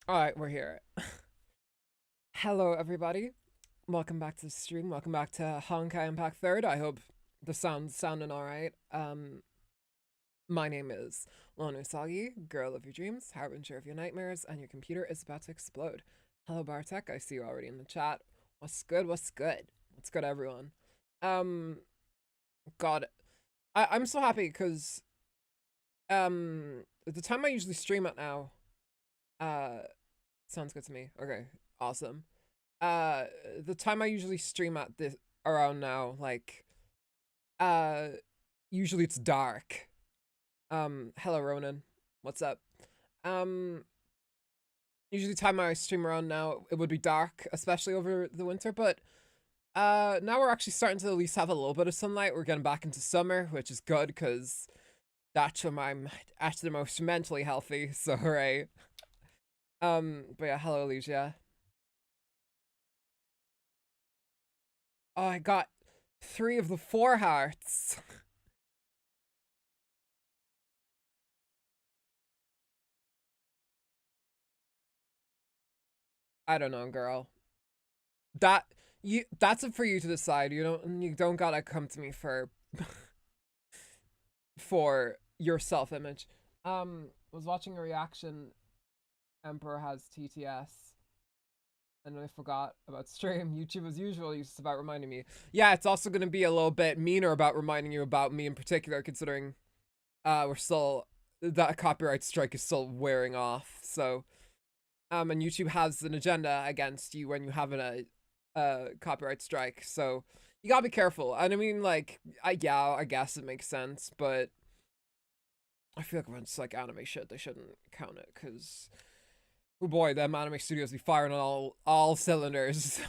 All right, we're here. Hello, everybody. Welcome back to the stream. Welcome back to Honkai Impact Third. I hope the sound's sounding all right. My name is Lana Usagi, girl of your dreams, harbinger of your nightmares, and your computer is about to explode. Hello, Bartek. I see you already in the chat. What's good? What's good? What's good, everyone? Um, God, I'm so happy because the time I usually stream at now, uh, sounds good to me. Okay, awesome. uh the time I usually stream at this around now, like uh usually it's dark. Hello Ronan. What's up? Um Usually time I stream around now it would be dark, especially over the winter, but now we're actually starting to at least have a little bit of sunlight. We're getting back into summer, which is good because that's when I'm at the most mentally healthy. So right. But yeah, hello Alicia. Oh, I got 3 of the 4 hearts. I don't know, girl. That that's up for you to decide. You don't gotta come to me for for your self image. Was watching a reaction. Emperor has TTS. And I forgot about stream. YouTube as usual, just about reminding me. Yeah, it's also gonna be a little bit meaner about reminding you about me in particular, considering we're still that copyright strike is still wearing off. So and YouTube has an agenda against you when you have a copyright strike. So you gotta be careful. And I mean, like, I guess it makes sense, but I feel like when it's like anime shit, they shouldn't count it because, oh boy, them anime studios be firing on all cylinders.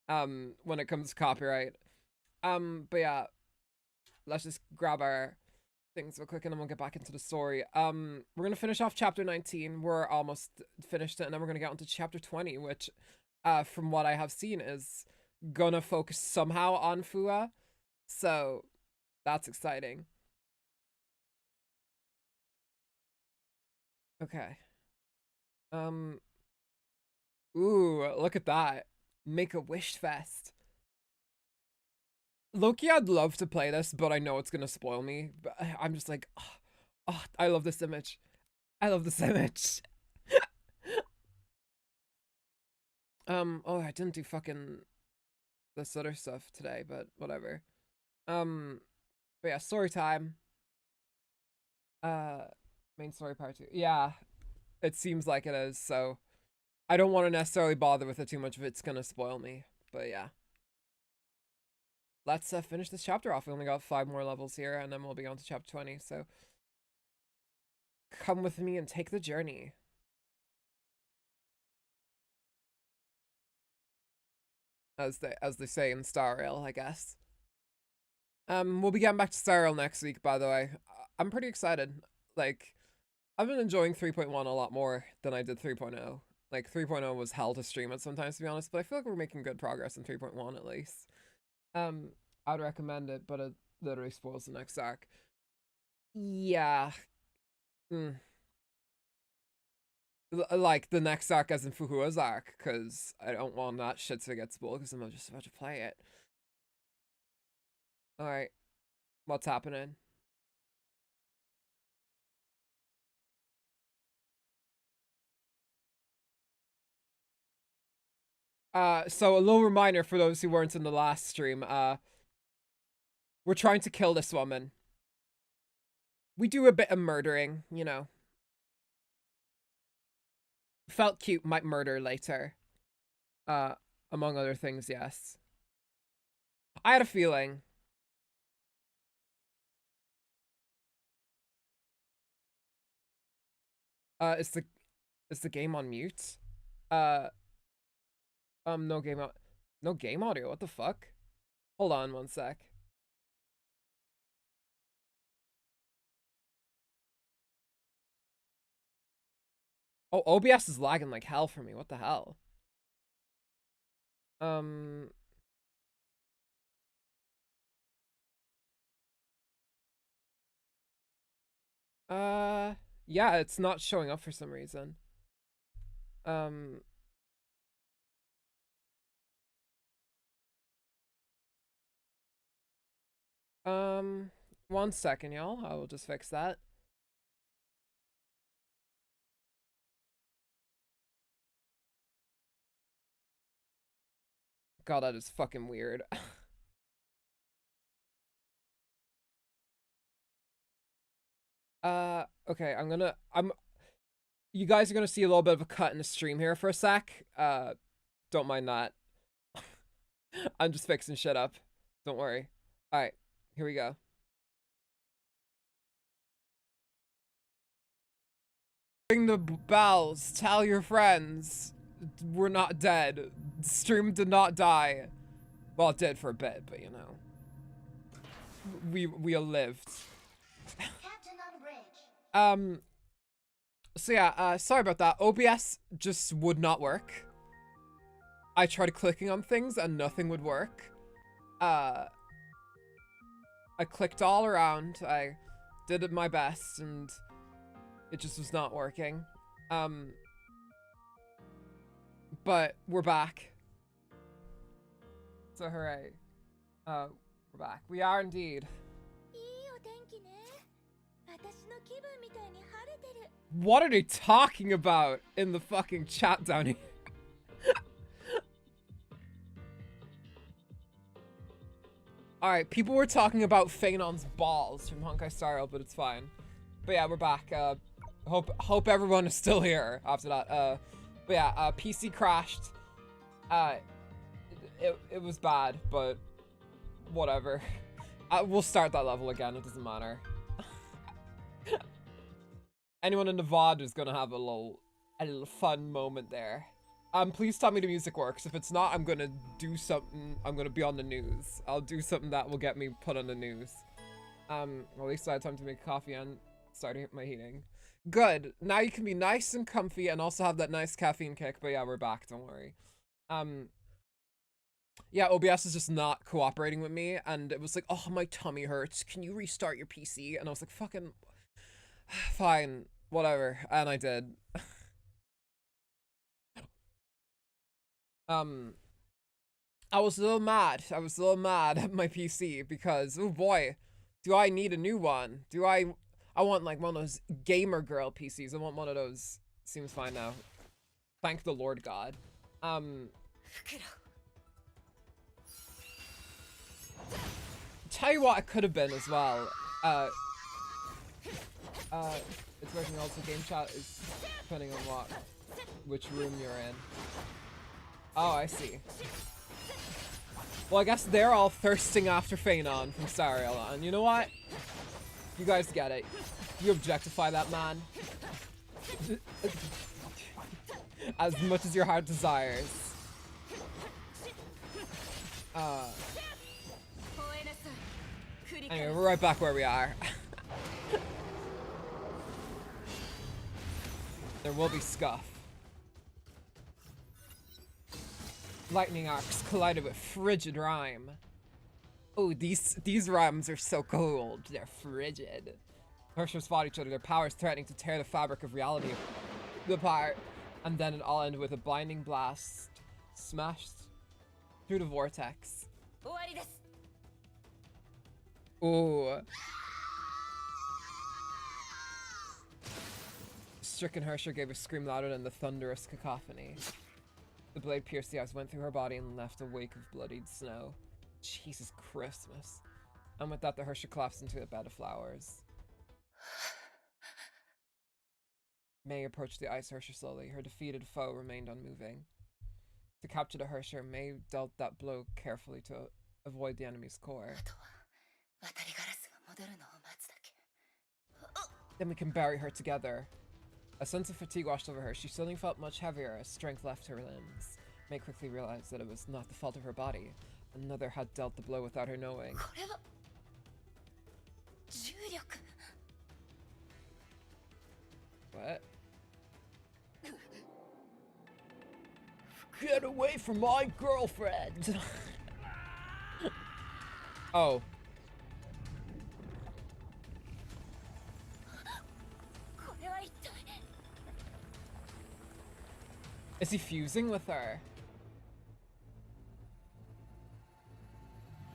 When it comes to copyright. But yeah, let's just grab our things real quick and then we'll get back into the story. We're gonna finish off chapter 19. We're almost finished it, and then we're gonna get onto chapter 20, which from what I have seen is gonna focus somehow on Fua. So that's exciting. Okay. Um Ooh, look at that. Make a wish fest. Loki, I'd love to play this, but I know it's gonna spoil me. But I'm just like, oh, I love this image. I love this image. Oh, I didn't do fucking this other stuff today, but whatever. Um, but yeah, story time. Uh, Main story part 2. Yeah, it seems like it is. So I don't want to necessarily bother with it too much if it's gonna spoil me. But yeah, let's finish this chapter off. We only got 5 more levels here, and then we'll be on to chapter 20. So come with me and take the journey. As they say in Star Rail, I guess. We'll be getting back to Star Rail next week, by the way. I'm pretty excited. Like, I've been enjoying 3.1 a lot more than I did 3.0. Like, 3.0 was hell to stream it sometimes, to be honest, but I feel like we're making good progress in 3.1 at least. I'd recommend it, but it literally spoils the next arc. Yeah. Mm. Like, the next arc as in Fuhua's arc, because I don't want that shit to get spoiled, because I'm just about to play it. Alright. What's happening? So a little reminder for those who weren't in the last stream, we're trying to kill this woman. We do a bit of murdering, you know. Felt cute, might murder later. Uh, Among other things, yes. I had a feeling. Is the game on mute? Uh, no game no game audio, what the fuck? Hold on 1 sec. Oh, OBS is lagging like hell for me, what the hell? Um, yeah, it's not showing up for some reason. Um, 1 second, y'all. I will just fix that. God, that is fucking weird. Okay, you guys are gonna see a little bit of a cut in the stream here for a sec. Don't mind that. I'm just fixing shit up. Don't worry. Alright, here we go. Ring the bells, tell your friends. We're not dead. Stream did not die. Well, it did for a bit, but you know. We lived. So yeah, sorry about that. OBS just would not work. I tried clicking on things and nothing would work. I clicked all around. I did my best and it just was not working. But we're back. So hooray. We're back. We are indeed. What are they talking about in the fucking chat down here? Alright, people were talking about Phaenon's balls from Honkai Star Rail, but it's fine. But yeah, we're back. Hope everyone is still here after that. But yeah, PC crashed. It was bad, but whatever. We'll start that level again, it doesn't matter. Anyone in Nevada is gonna have a little fun moment there. Please tell me the music works. If it's not, I'm gonna do something. I'm gonna be on the news. I'll do something that will get me put on the news. Well, at least I had time to make coffee and start my heating. Good. Now you can be nice and comfy and also have that nice caffeine kick. But yeah, we're back. Don't worry. Yeah, OBS is just not cooperating with me, and it was like, oh, my tummy hurts. Can you restart your PC? And I was like, fucking fine, whatever. And I did. I was a little mad. I was a little mad at my PC because, oh boy, do I need a new one? I want like one of those gamer girl PCs. I want one of those. Seems fine now. Thank the Lord God. Tell you what it could have been as well. It's working also. Game chat is depending on which room you're in. Oh, I see. Well, I guess they're all thirsting after Phaenon from Star Rail, and you know what? You guys get it. You objectify that man. As much as your heart desires. Anyway, we're right back where we are. There will be scuff. Lightning arcs collided with frigid rime. Oh, these rhymes are so cold. They're frigid. Hershers fought each other, their powers threatening to tear the fabric of reality apart. And then it all ended with a blinding blast smashed through the vortex. Ooh. Stricken Hersher gave a scream louder than the thunderous cacophony. The blade pierced the eyes, went through her body, and left a wake of bloodied snow. Jesus Christmas. And with that, the Hersher collapsed into a bed of flowers. May approached the ice Hersher slowly. Her defeated foe remained unmoving. To capture the Hersher, May dealt that blow carefully to avoid the enemy's core. Then we can bury her together. A sense of fatigue washed over her. She suddenly felt much heavier as strength left her limbs. May quickly realized that it was not the fault of her body. Another had dealt the blow without her knowing. What? Get away from my girlfriend! Oh. Is he fusing with her?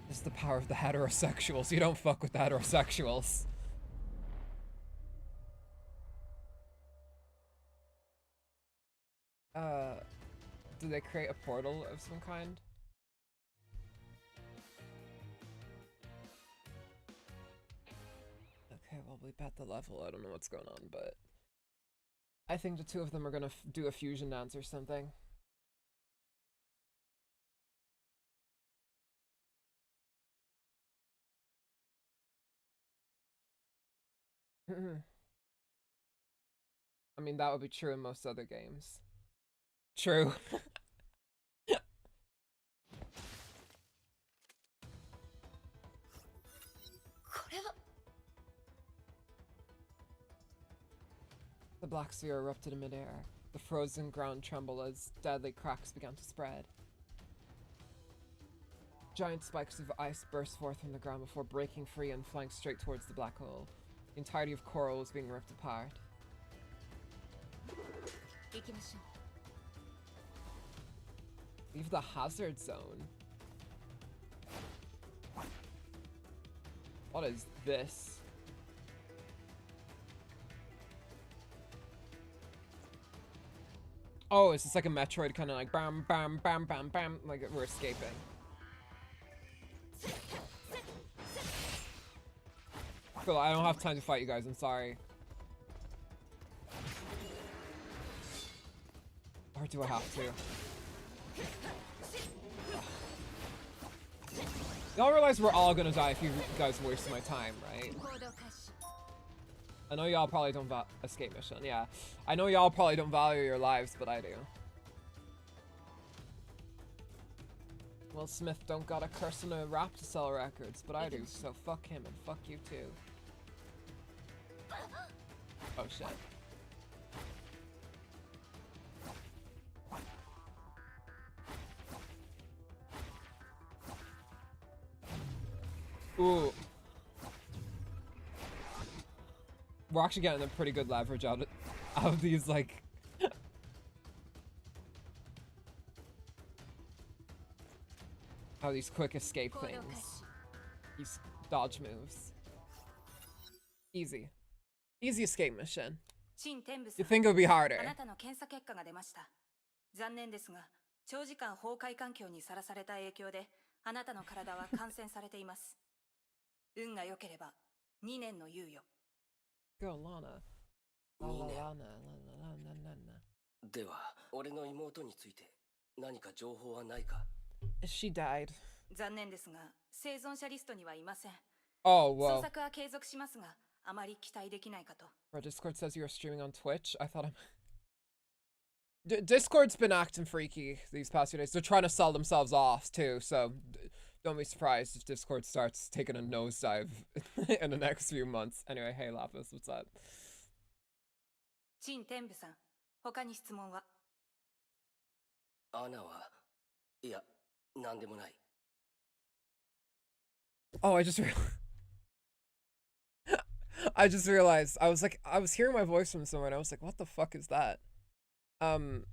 This is the power of the heterosexuals. You don't fuck with the heterosexuals. Do they create a portal of some kind? Okay, well, we bet the level. I don't know what's going on, but I think the two of them are gonna do a fusion dance or something. I mean, that would be true in most other games. True. The black sphere erupted in midair. The frozen ground trembled as deadly cracks began to spread. Giant spikes of ice burst forth from the ground before breaking free and flying straight towards the black hole. The entirety of coral was being ripped apart. Leave the hazard zone. What is this? Oh, it's just like a Metroid kind of like bam, bam, bam, bam, bam, like we're escaping. Phil, I don't have time to fight you guys, I'm sorry. Or do I have to? Y'all realize we're all gonna die if you guys waste my time, right? I know y'all probably don't escape mission, yeah. I know y'all probably don't value your lives, but I do. Will Smith don't got a curse on a rap to sell records, but I do, so fuck him and fuck you too. Oh shit. Ooh. We're actually getting a pretty good leverage out of these, like... out of these quick escape things. These dodge moves. Easy. Easy escape mission. You think it would be harder. 残念ですが、長時間崩壊環境にさらされた影響で、あなたの体は感染されています。運が良ければ2年の猶予。Go, Lana. Lana. では、俺の妹について何か情報はないか? She died. 残念ですが、生存者リストにはいません。Oh, whoa. 捜索は継続しますが、あまり期待できないかと。Our Discord says you're streaming on Twitch. I thought Discord's been acting freaky these past few days. They're trying to sell themselves off too, so don't be surprised if Discord starts taking a nosedive in the next few months. Anyway, hey Lapis, what's up? 陳天部さん、他に質問は? アナは、いや、なんでもない。 Oh, I just realized. I was hearing my voice from somewhere and I was like, what the fuck is that? Hang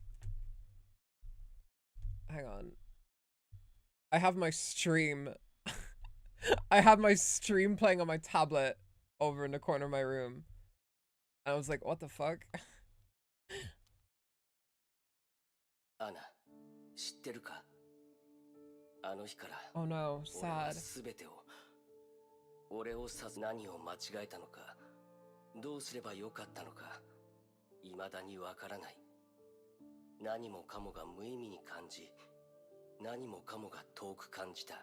on. I have my stream. I have my stream playing on my tablet over in the corner of my room. And I was like, what the fuck? アナ、知ってるか? あの日から、 Oh no, 俺は sad. 全てを、俺をさず何を間違えたのか、どうすればよかったのか、未だにわからない。何もかもが無意味に感じ、何もかもが遠く感じた。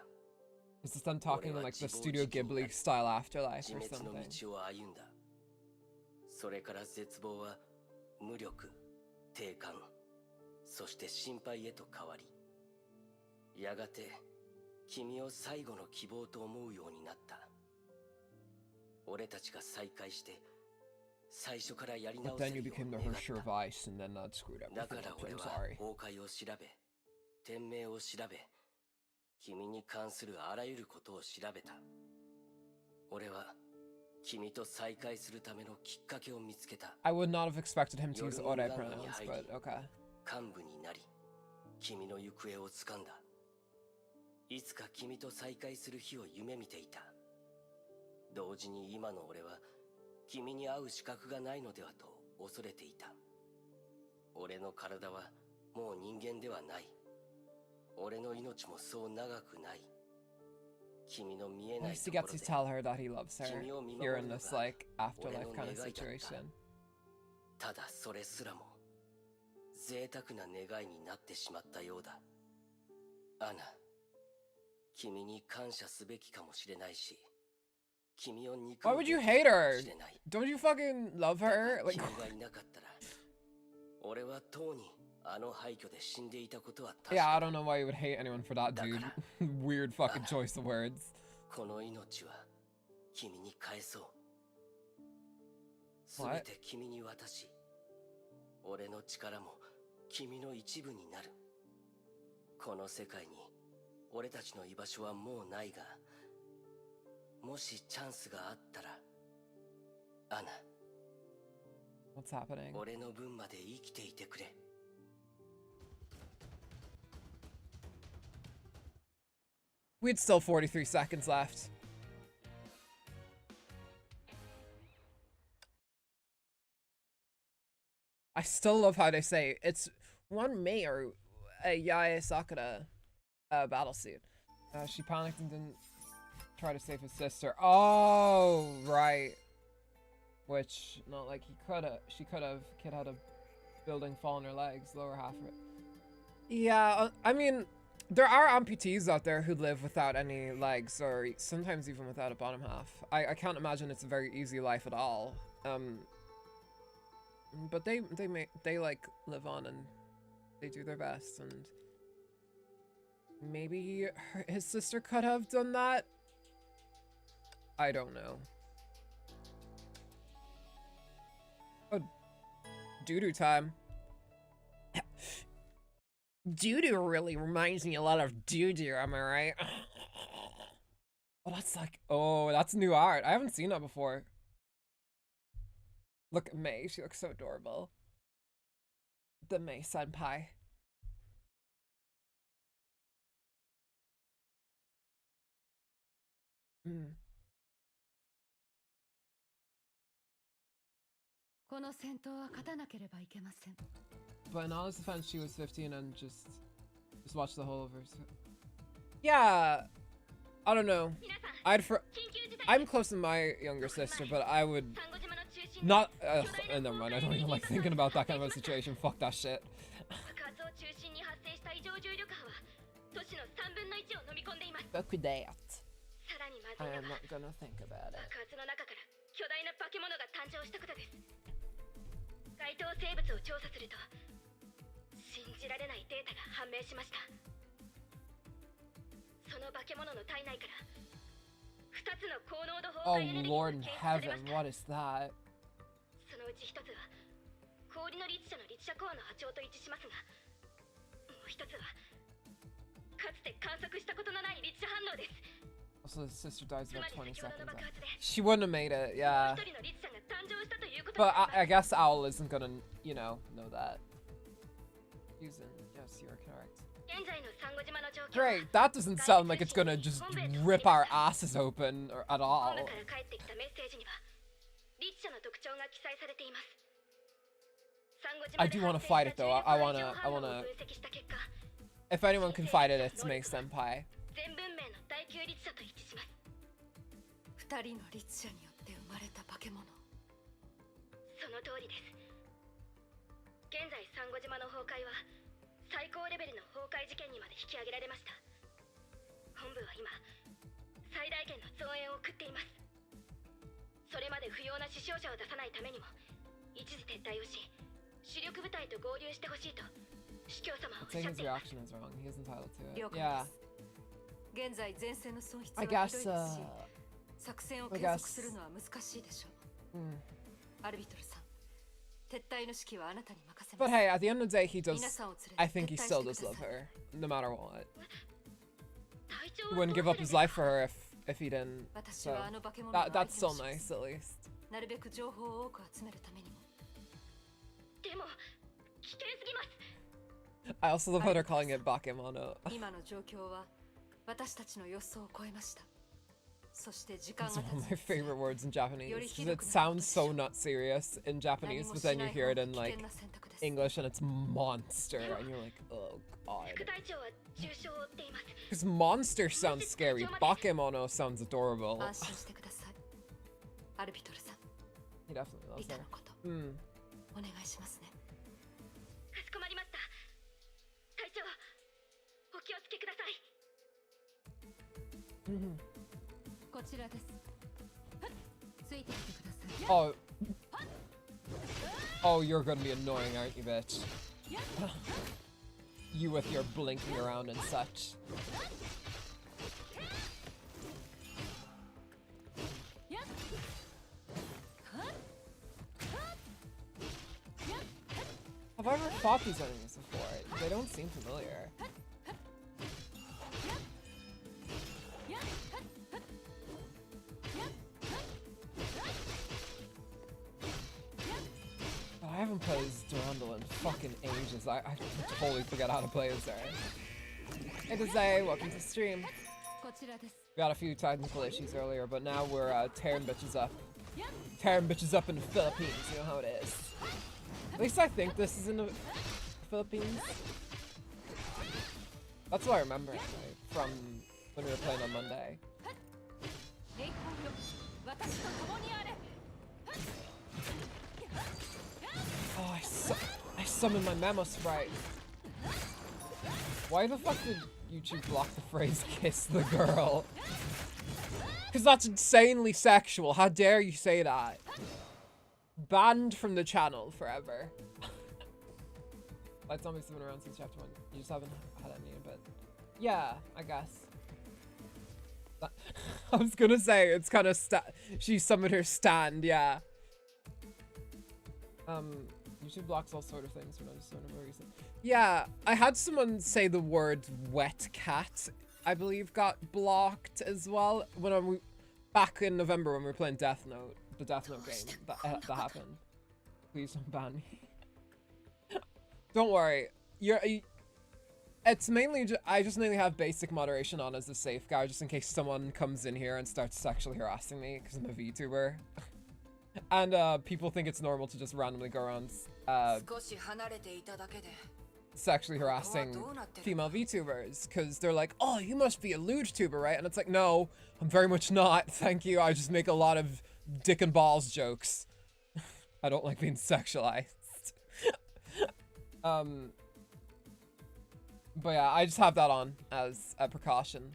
Is this them talking in like the Studio Ghibli style afterlife or 自滅の something? 道を歩んだ。それから絶望は無力、低感、そして心配へと変わり、やがて君を最後の希望と思うようになった。俺たちが再会して最初からやり But 直せ then you るよう became に the 願っ Hersher た。 Vice and then that screwed だ everything から up. 俺 I'm は sorry. 崩壊を調べ、天命を調べ、君に関するあらゆることを調べた。俺は君と再会するためのきっかけを見つけた。 I would not have expected him to use Ore pronounce, but okay. 幹部になり、君の行方をつかんだ。いつか君と再会する日を夢見ていた。同時に今の俺は君に会う資格がないのではと恐れていた。俺の体はもう人間ではない。俺の命もそう長くない。君の見えないと He ころ gets で to tell her that he loves her 君を見 here 守 in るの this が like 俺 afterlife の kind 願 of いだった。 situation. ただそれすらも贅沢な願いになってしまったようだ。アナ、君に感謝すべきかもしれないし、君を憎 Why む would you べき hate かも her? しれない。 Don't you fucking love だが her? Like 君がいなかったら、俺はとうにあの廃墟で死んでいたことは確 yeah, か I don't know why you would hate anyone for that, dude. Weird fucking choice of words. この命は君に返そう。す What? べて君に渡し、俺の力も君の一部になる。この世界に俺たちの居場所はもうないが、もしチャンスがあったら、アナ、 What's happening? 俺の分まで生きていてくれ。We had still 43 seconds left. I still love how they say it's one May or a Yae Sakura battle suit. She panicked and didn't try to save his sister. Oh, right. Which, not like he could have. She could have. Kid had a building fall on her legs, lower half of it. Yeah, I mean, there are amputees out there who live without any legs, or sometimes even without a bottom half. I can't imagine it's a very easy life at all. But they like live on and they do their best, and maybe his sister could have done that. I don't know. Oh, doo-doo time. Doo-doo really reminds me a lot of doo-doo, am I right? Oh, that's like, oh, that's new art. I haven't seen that before. Look at May, she looks so adorable. The May senpai. Mm. But in Anna's defense, she was 15 and just watched the whole of her. Yeah, I don't know. I'm close to my younger sister, but I would not. Never mind. I don't even like thinking about that kind of a situation. Fuck that shit. Fuck that. I am not gonna think about it. 該当生物を調査すると信じられないデータが判明しました。その化け物の体内から2つの高濃度崩壊エネルギー Oh Lord が in 検出されま heaven, した。 what is that? そのうち1つは氷の律者の律者コアの波長と一致しますが、もう1つはかつて観測したことのない律者反応です。 Also, the sister dies つま about り 20 先ほど seconds の爆 after. 発で She wouldn't have made it, も yeah. う1人の律者が誕生したということに But なります。 I guess Owl isn't gonna, you know that. Using, yes, you're correct. 現在のサンゴ島の状況は Great, that doesn't sound like it's gonna just rip our asses open or at 本 all. 部から返ってきたメッセージには律者の特徴が記載されています。サンゴ島 I で do wanna 発 fight 生 it した though. 重 I 力 wanna, 波 I 状反応を wanna. 分析した結果、 If anyone can fight it, it's May Senpai. 全文明の第9律者と一致します。2人の律者によって生まれた化け物。その通りです。現在サンゴ島の崩壊は最高レベルの崩壊事件にまで引き上げられました。本部は今最大限の増援を送っています。それまで不要な死傷者を出さないためにも一時撤退をし、主力部隊と合流してほしいと司教様はおっ I'd し say ゃっ his ています。 reaction is wrong. He is entitled to 了 it. 解 Yeah. です。現在前線の損失は I ひどい guess, ですし、作戦を継続するのは難しいでしょう。アルビトルさん、撤退の指揮はあなたに任せま But す。 hey, at the end of the day, he does. 皆さんを連れて I think he 撤退 still して does くだ love さい。 her, no matter what. 体調 He は wouldn't どう give す up るん his ですか？ life for her if he didn't. 私 So はあの化け物の that's 相手を still します nice, at least. なるべく情報を多く集めるためにも。でも危険すぎます。I also love how they're calling it bakemono. It's one of my favorite words in Japanese because it sounds so not serious in Japanese, but then you hear it in like English and it's monster, and you're like, oh god. Because monster sounds scary, bakemono sounds adorable. He definitely loves her. Mm. Oh. Oh, you're gonna be annoying, aren't you, bitch? You with your blinking around and such. Have I ever fought these enemies before? They don't seem familiar. I haven't played as Durandal in fucking ages. I totally forget how to play as her. Hey Dezay, welcome to the stream. We got a few technical issues earlier, but now we're tearing bitches up. Tearing bitches up in the Philippines, you know how it is. At least I think this is in the Philippines. That's what I remember anyway, from when we were playing on Monday. Oh, I summoned my Memo Sprite. Why the fuck did YouTube block the phrase "kiss the girl"? Because that's insanely sexual. How dare you say that? Banned from the channel forever. Light Zombie's been around since chapter 1. You just haven't had any, but yeah, I guess. I was gonna say it's kind of she summoned her stand, yeah. YouTube blocks all sort of things for no reason. Yeah, I had someone say the word wet cat, I believe, got blocked as well when back in November when we were playing Death Note, the Death Note game. That happened. Please don't ban me. Don't worry. It's mainly I just mainly have basic moderation on as a safeguard, just in case someone comes in here and starts sexually harassing me because I'm a VTuber. And people think it's normal to just randomly go around sexually harassing female VTubers because they're like, oh, you must be a lewd tuber, right? And it's like, no, I'm very much not. Thank you. I just make a lot of dick and balls jokes. I don't like being sexualized. But yeah, I just have that on as a precaution.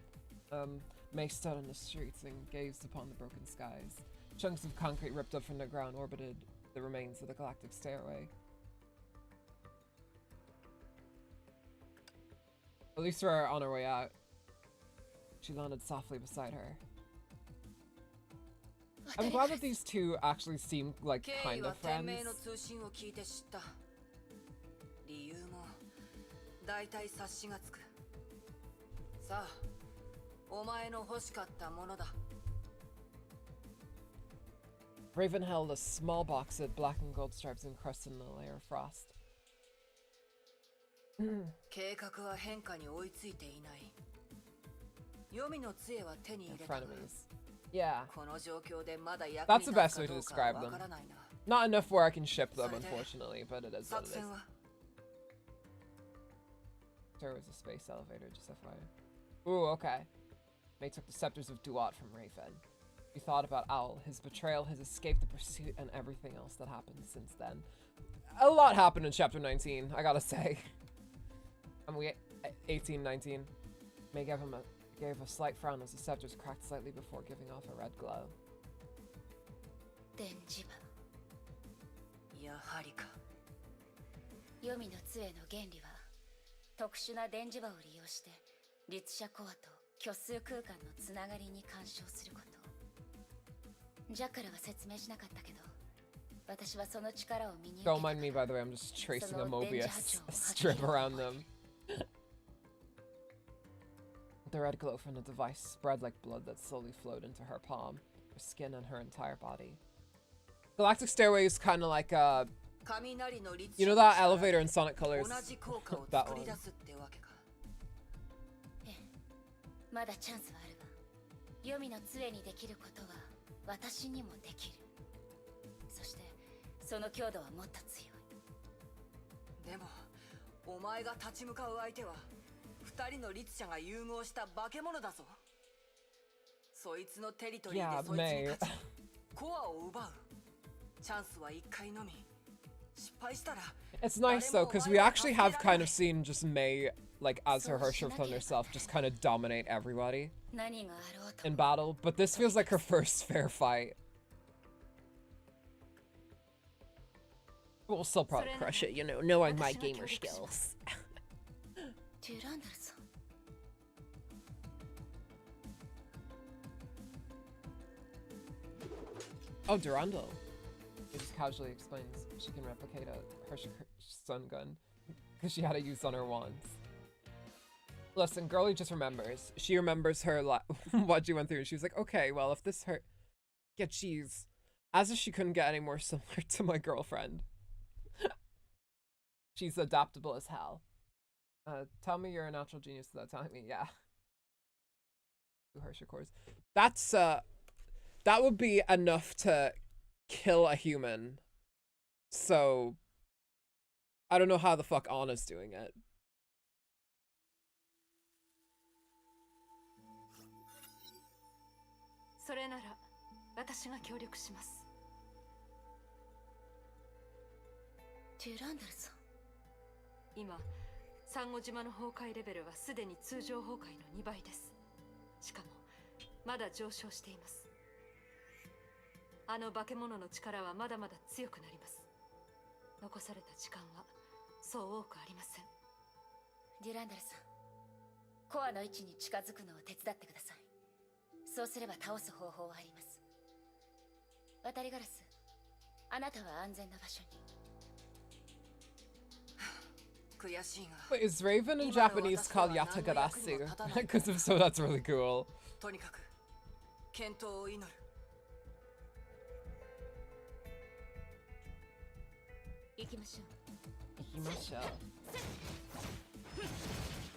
May stood on the streets and gazed upon the broken skies. Chunks of concrete ripped up from the ground orbited the remains of the galactic stairway. At least we're on our way out. She landed softly beside her. I'm glad that these two actually seem like kind of friends. Raven held a small box with black and gold stripes encrusted in a layer of frost. Frenemies. Yeah. That's the best way to describe them. Not enough where I can ship them, unfortunately, but it is what it is. There was a space elevator, just FYI. Ooh, okay. May took the scepters of Duat from Raven. He thought about Owl, his betrayal, his escape, the pursuit, and everything else that happened since then. A lot happened in chapter 19, I gotta say. And we 18, 19. May gave a slight frown as the scepters cracked slightly before giving off a red glow. Don't mind me, by the way, I'm just tracing a Mobius strip around them. The red glow from the device spread like blood that slowly flowed into her palm, her skin, and her entire body. Galactic Stairway is kind of like a You know that elevator in Sonic Colors? That one. まだチャンスはあるわ。黄泉の杖にできることは私にもできる。そしてその強度はもっと強い。でもお前が立ち向かう相手は二人の律者が融合した化け物だぞ。そいつのテリトリーでそいつに勝ち、コアを奪う。チャンスは一回のみ。失敗したら。It's nice though, because we actually have kind of seen just Mei, like as her Hersher Thunder herself, just kind of dominate everybody in battle. But this feels like her first fair fight. We'll still probably crush it, you know, knowing my gamer skills. Oh, Durandal. It just casually explains she can replicate a Hersher stun gun because she had to use on her wands. Listen, girlie just remembers. She remembers her what she went through. She was like, okay, well, if this hurt, get cheese. As if she couldn't get any more similar to my girlfriend. She's adaptable as hell. Tell me you're a natural genius without telling me. Yeah. Two Hersher cores. That's that would be enough to kill a human. So I don't know how the fuck Anna's doing it. Now, サンゴ島の崩壊レベルはすでに通常崩壊の2倍です。しかもまだ上昇しています。あの化け物の力はまだまだ強くなります。残された時間はそう多くありません。デュランダルさん、コアの位置に近づくのを手伝ってください。そうすれば倒す方法はあります。渡りガラス、あなたは安全な場所に。Wait, is Raven in Japanese called Yatagarasu? Because if so, that's really cool. とにかく健闘を祈る。行きましょう。行きましょう。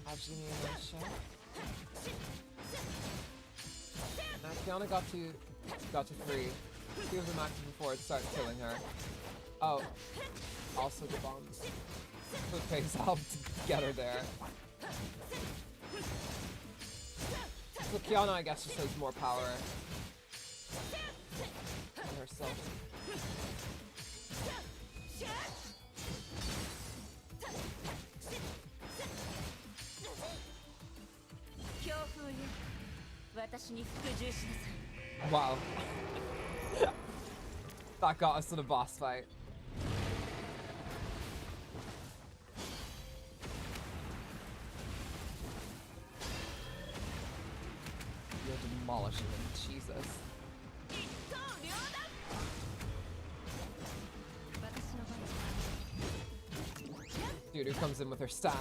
始めましょう。Now Kiana got to 3. She was active before it started killing her. Oh, also the bombs. So it pays off to get her there. So Kiana, I guess, just has more power than herself. Wow. That got us to the boss fight. You're demolishing him, Jesus. Dude who comes in with her stand.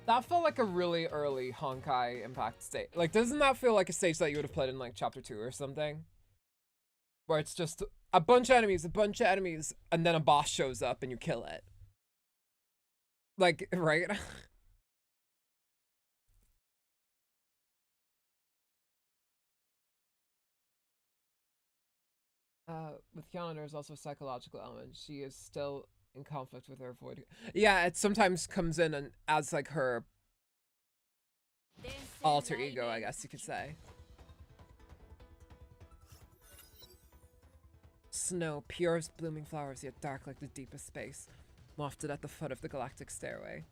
That felt like a really early Honkai Impact stage. Like, doesn't that feel like a stage that you would have played in, like, Chapter 2 or something? Where it's just a bunch of enemies, and then a boss shows up and you kill it. Like, right? With Kiana, there's also a psychological element. She is still in conflict with her void. Yeah, it sometimes comes in and as like her alter ego, I guess you could say. Snow, pure as blooming flowers, yet dark like the deepest space, wafted at the foot of the galactic stairway.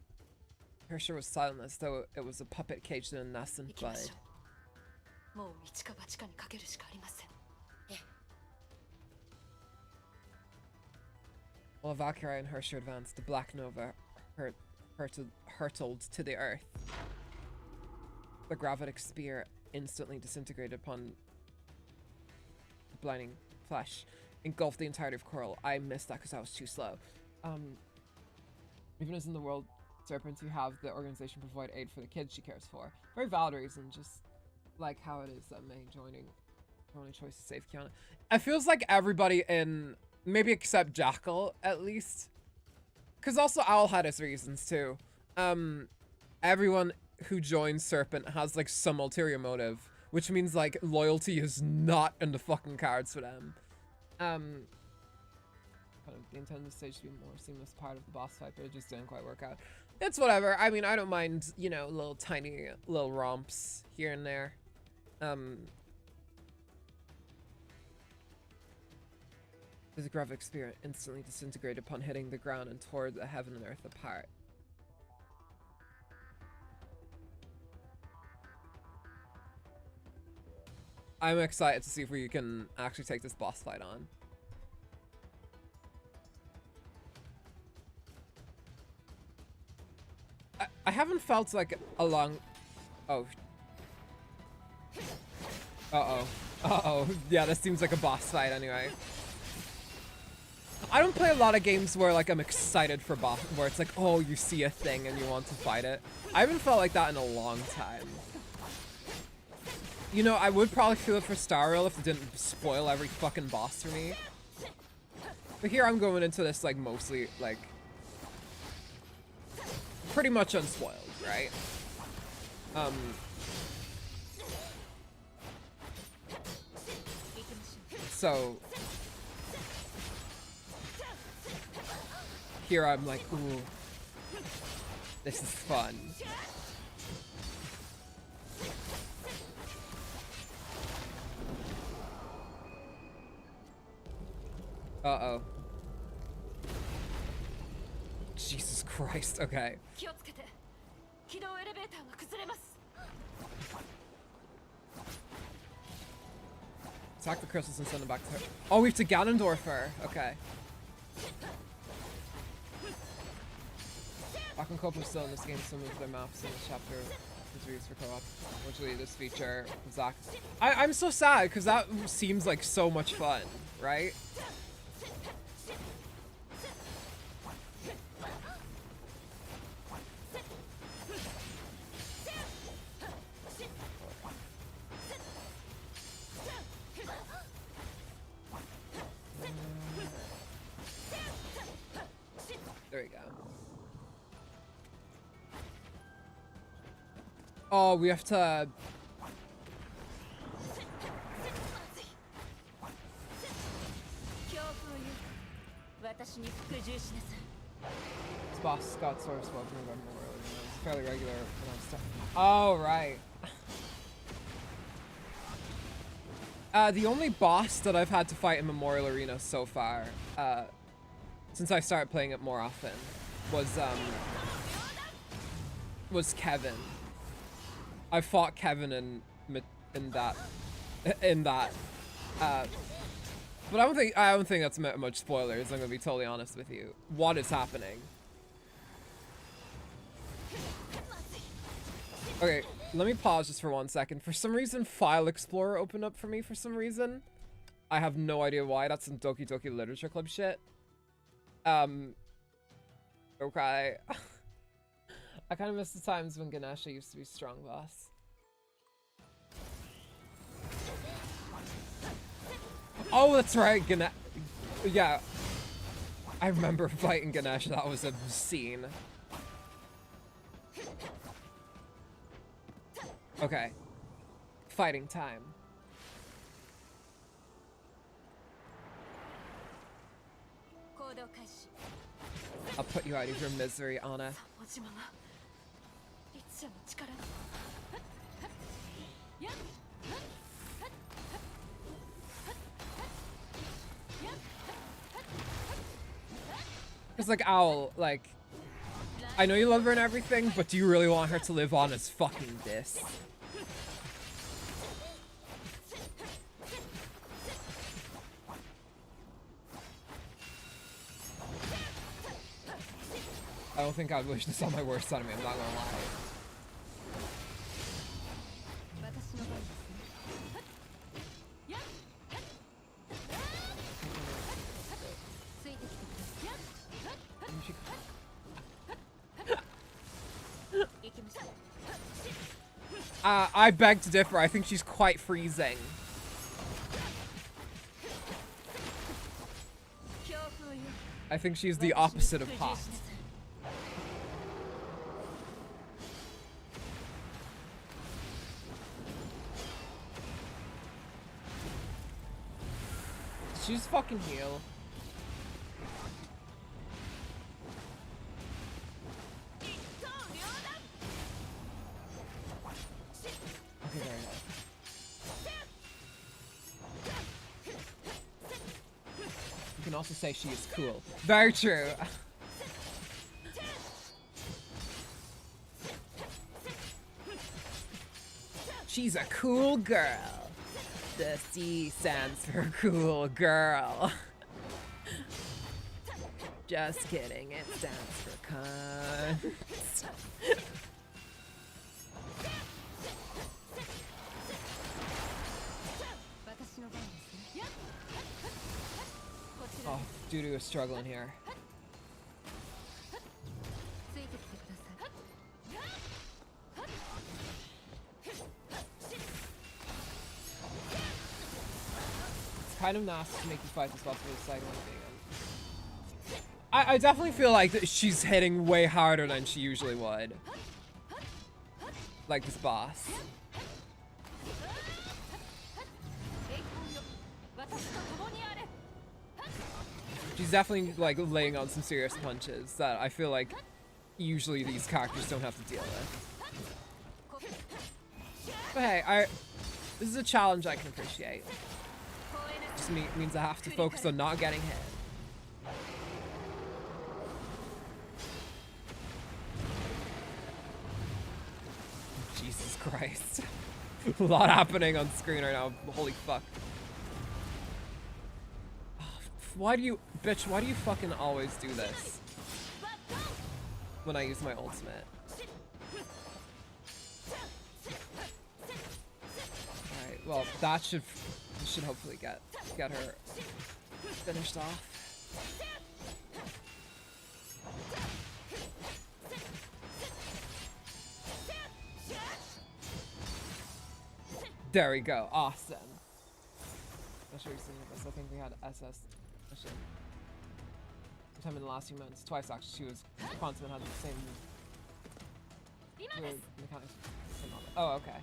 Hersher was silent as though it was a puppet caged in a nascent bud. While Valkyrie and Hersher advanced, the Black Nova hurtled to the earth. The gravitic spear instantly disintegrated upon the blinding flash, engulfed the entirety of Coral. I missed that because I was too slow. Even as in the world serpent to have the organization provide aid for the kids she cares for. Very valid reason, just like how it is that May joining her only choice to save Kiana. It feels like everybody in, maybe except Jackal at least, because also Owl had his reasons too. Everyone who joins Serpent has like some ulterior motive, which means like loyalty is not in the fucking cards for them. Kind of the intended stage to be a more seamless part of the boss fight, but it just didn't quite work out. It's whatever. I mean, I don't mind, you know, little tiny little romps here and there. The graphic spirit instantly disintegrated upon hitting the ground and tore the heaven and earth apart. I'm excited to see if we can actually take this boss fight on. I haven't felt like a long... Oh. Uh-oh. Uh-oh. Yeah, this seems like a boss fight anyway. I don't play a lot of games where like I'm excited for boss, where it's like, oh, you see a thing and you want to fight it. I haven't felt like that in a long time. You know, I would probably feel it for Star Rail if it didn't spoil every fucking boss for me. But here I'm going into this like mostly like pretty much unspoiled, right? So here I'm like, ooh, this is fun. Uh-oh. Jesus Christ, okay. Attack the crystals and send them back to her. Oh, we have to Ganondorf her. Okay. Back when co-op was still in this game, some of their maps in this chapter was used for co-op. Unfortunately, this feature of Zack. I'm so sad, because that seems like so much fun, right? There you go. Oh, we have to... This boss got sort of spoken about more earlier. It's fairly regular when I was oh, right. The only boss that I've had to fight in Memorial Arena so far, since I started playing it more often, was Kevin. I fought Kevin in that, but I don't think that's much spoilers. I'm gonna be totally honest with you. What is happening? Okay, let me pause just for 1 second. For some reason, File Explorer opened up for me for some reason. I have no idea why. That's some Doki Doki Literature Club shit. Okay. I kind of miss the times when Ganesha used to be strong boss. Oh, that's right, yeah. I remember fighting Ganesha. That was obscene. Okay. Fighting time. I'll put you out of your misery, Anna. It's like, Owl, like, I know you love her and everything, but do you really want her to live on as fucking this? I don't think I'd wish this on my worst enemy, I'm not gonna lie. I beg to differ. I think she's quite freezing. I think she's the opposite of hot. She's fucking heal. Okay, there enough. You can also say she is cool. Very true. She's a cool girl. The C stands for cool girl. Just kidding, it stands for cunt. Oh, Dudu is struggling here. It's kind of nasty to make you fight this boss for the second one being in. I definitely feel like that she's hitting way harder than she usually would. Like this boss. She's definitely like laying on some serious punches that I feel like usually these characters don't have to deal with. But hey, this is a challenge I can appreciate. Just means I have to focus on not getting hit. Jesus Christ. A lot happening on screen right now. Holy fuck. Why do you fucking always do this when I use my ultimate? Alright, well, that should hopefully get her finished off. There we go. Awesome. I'm sure you've seen this. I think we had SS sometime in the last few months. Twice actually. She was Quantum had the same weird mechanics. Oh, okay.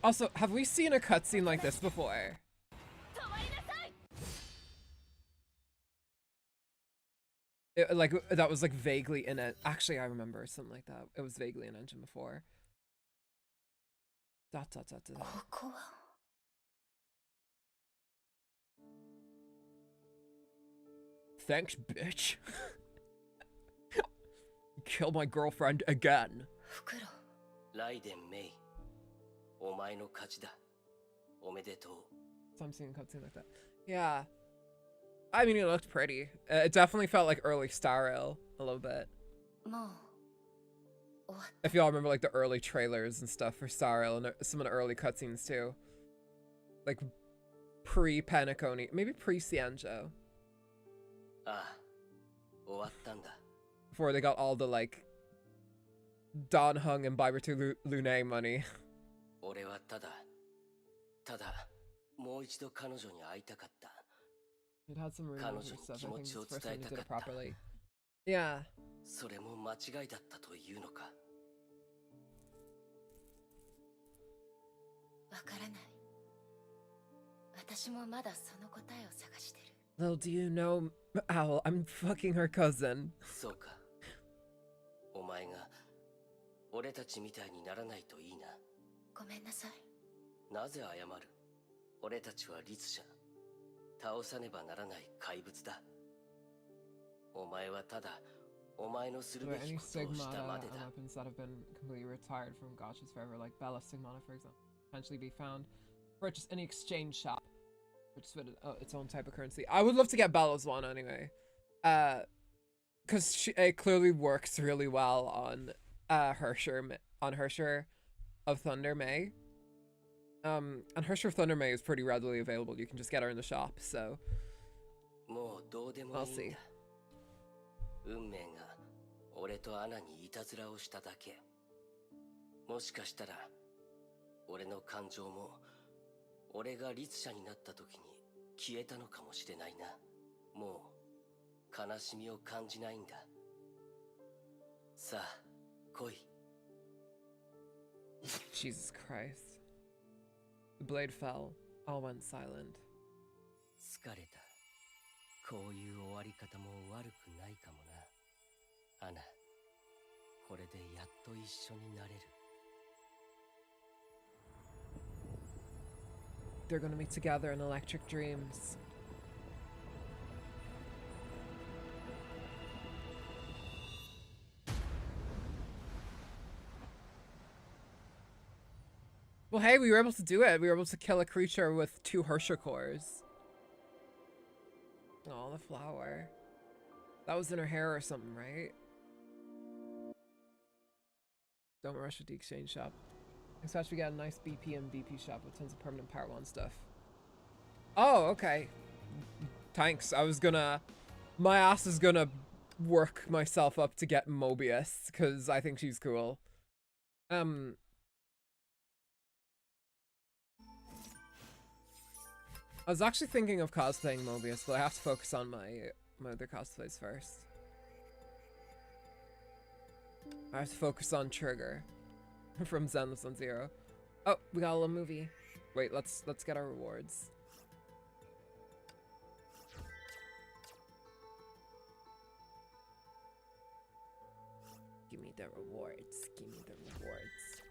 Also, have we seen a cutscene like this before? Like that was like vaguely in it. Actually, I remember something like that. It was vaguely in Engine before. Dot dot dot dot. Thanks, bitch. Kill my girlfriend again. So I'm seeing a cutscene like that. Yeah. I mean, it looked pretty. It definitely felt like early Star Rail a little bit. If y'all remember like the early trailers and stuff for Star Rail and some of the early cutscenes too. Like pre-Penacony, maybe pre-Cianjo. Before they got all the like Don Hung and Biber to Lune money. It had some really good stuff. I think it's the first time they did it properly. Yeah. Little do you know, Owl, I'm fucking her cousin. Are there any stigmata and weapons that have been completely retired from gachas forever, like Bella Stigmata, for example, potentially be found? Purchase any exchange shop, which is its own type of currency. I would love to get Bella's one anyway, because it clearly works really well on Hersher of Thunder May. And Hersher of Thunder May is pretty readily available. You can just get her in the shop, so I'll see. 運命が俺とアナにいたずらをしただけ。もしかしたら俺の感情も俺が律者になった時に消えたのかもしれないな。もう悲しみを感じないんだ。さあ来い。 Jesus Christ. The blade fell. All went silent. 疲れた。こういう終わり方も悪くないかもな。アナ、これでやっと一緒になれる。They're gonna meet together in electric dreams. Well, hey, we were able to do it. We were able to kill a creature with 2 Hersher cores. Oh, the flower. That was in her hair or something, right? Don't rush with the exchange shop. Especially we got a nice BP and VP shop with tons of permanent part 1 stuff. Oh, okay. Thanks. I was gonna... My ass is gonna work myself up to get Mobius, because I think she's cool. I was actually thinking of cosplaying Mobius, but I have to focus on my other cosplays first. I have to focus on Trigger from Zenless on Zero. Oh, we got a little movie. Wait, let's get our rewards. Give me the rewards. Give me the rewards.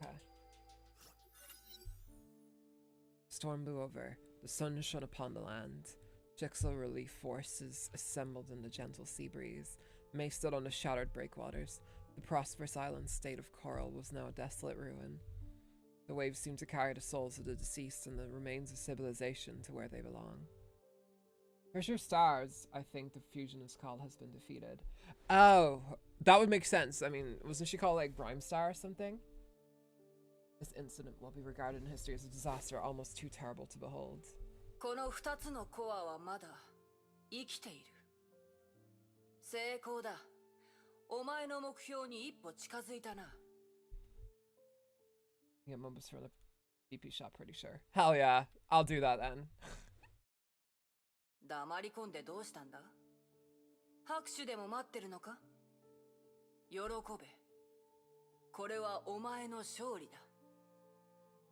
Okay. Storm blew over. The sun shone upon the land. Jigsaw relief forces assembled in the gentle sea breeze. May stood on the shattered breakwaters. The prosperous island state of coral was now a desolate ruin. The waves seemed to carry the souls of the deceased and the remains of civilization to where they belong. For sure, stars, I think the fusionist call has been defeated. Oh, that would make sense. I mean, wasn't she called like Brime Star or something? This incident will be regarded in history as a disaster almost too terrible to behold. この2つのコアはまだ生きている。成功だ。お前の目標に一歩近づいたな。Yeah, Mobius from the BP shop, pretty sure. Hell yeah, I'll do that then. 黙り込んでどうしたんだ？拍手でも待ってるのか？喜べ。これはお前の勝利だ。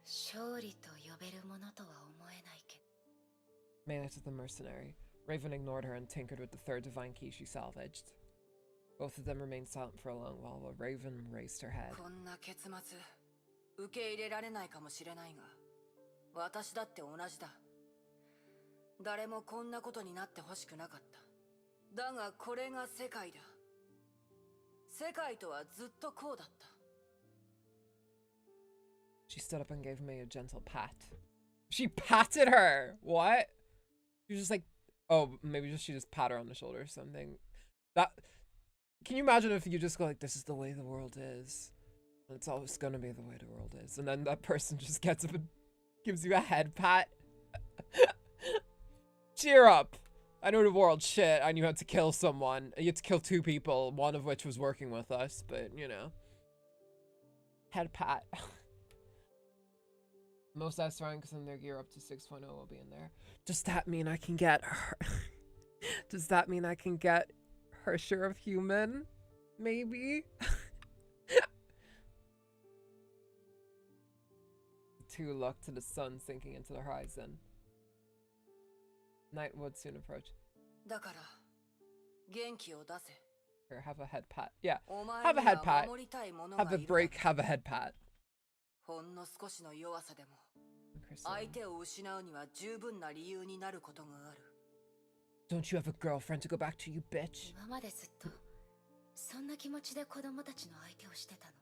勝利と呼べるものとは思えないけど。May looked at the mercenary. Raven ignored her and tinkered with the 3rd divine key she salvaged. Both of them remained silent for a long while Raven raised her head. こんな結末、受け入れられないかもしれないが、私だって同じだ。誰もこんなことになってほしくなかった。だがこれが世界だ。世界とはずっとこうだった。She stood up and gave May a gentle pat. She patted her! What? She was just like, oh, maybe she just pat her on the shoulder or something. That, can you imagine if you just go like, this is the way the world is. And it's always gonna be the way the world is. And then that person just gets up and gives you a head pat. Cheer up! I know the world's shit. I knew how to kill someone. You had to kill 2 people, one of which was working with us, but you know. Head pat. Most S ranks and their gear up to 6.0 will be in there. Does that mean I can get her? Does that mean I can get her share of human? Maybe? The 2 looked to the sun sinking into the horizon. Night would soon approach. だから、元気を出せ。 Here, have a head pat. Yeah, have a head pat. Have a break, have a head pat. ほんの少しの弱さでも、相手を失うには十分な理由になることがある。Don't you have a girlfriend to go back to, you bitch? 今までずっとそんな気持ちで子供たちの相手をしてたの。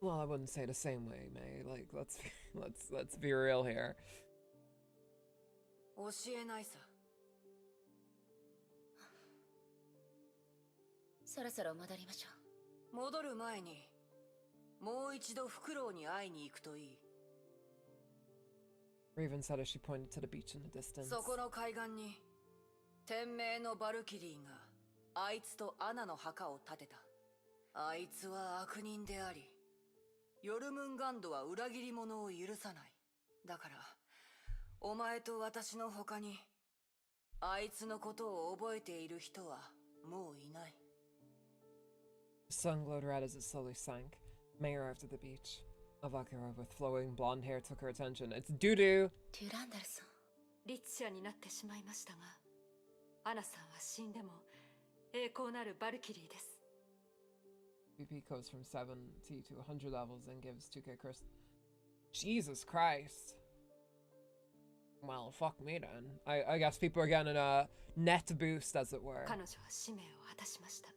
Well, I wouldn't say the same way, May. Like, let's be real here. 教えないさ。そろそろ戻りましょう。戻る前に、もう一度フクロウに会いに行くといい。Raven said as she pointed to the beach in the distance. そこの海岸に、天命のバルキリーがあいつとアナの墓を建てた。あいつは悪人であり、ヨルムンガンドは裏切り者を許さない。だから、お前と私の他に、あいつのことを覚えている人はもういない。The sun glowed red as it slowly sank. May arrived at the beach. A Valkyrie with flowing blonde hair took her attention. It's Doo-Doo! デュランダルさん、律者になってしまいましたが、アナさんは死んでも栄光なるバルキリーです。BP goes from 70 to 100 levels and gives 2k curse. Jesus Christ. Well, fuck me then. I guess people are getting a net boost, as it were. 彼女は使命を果たしました。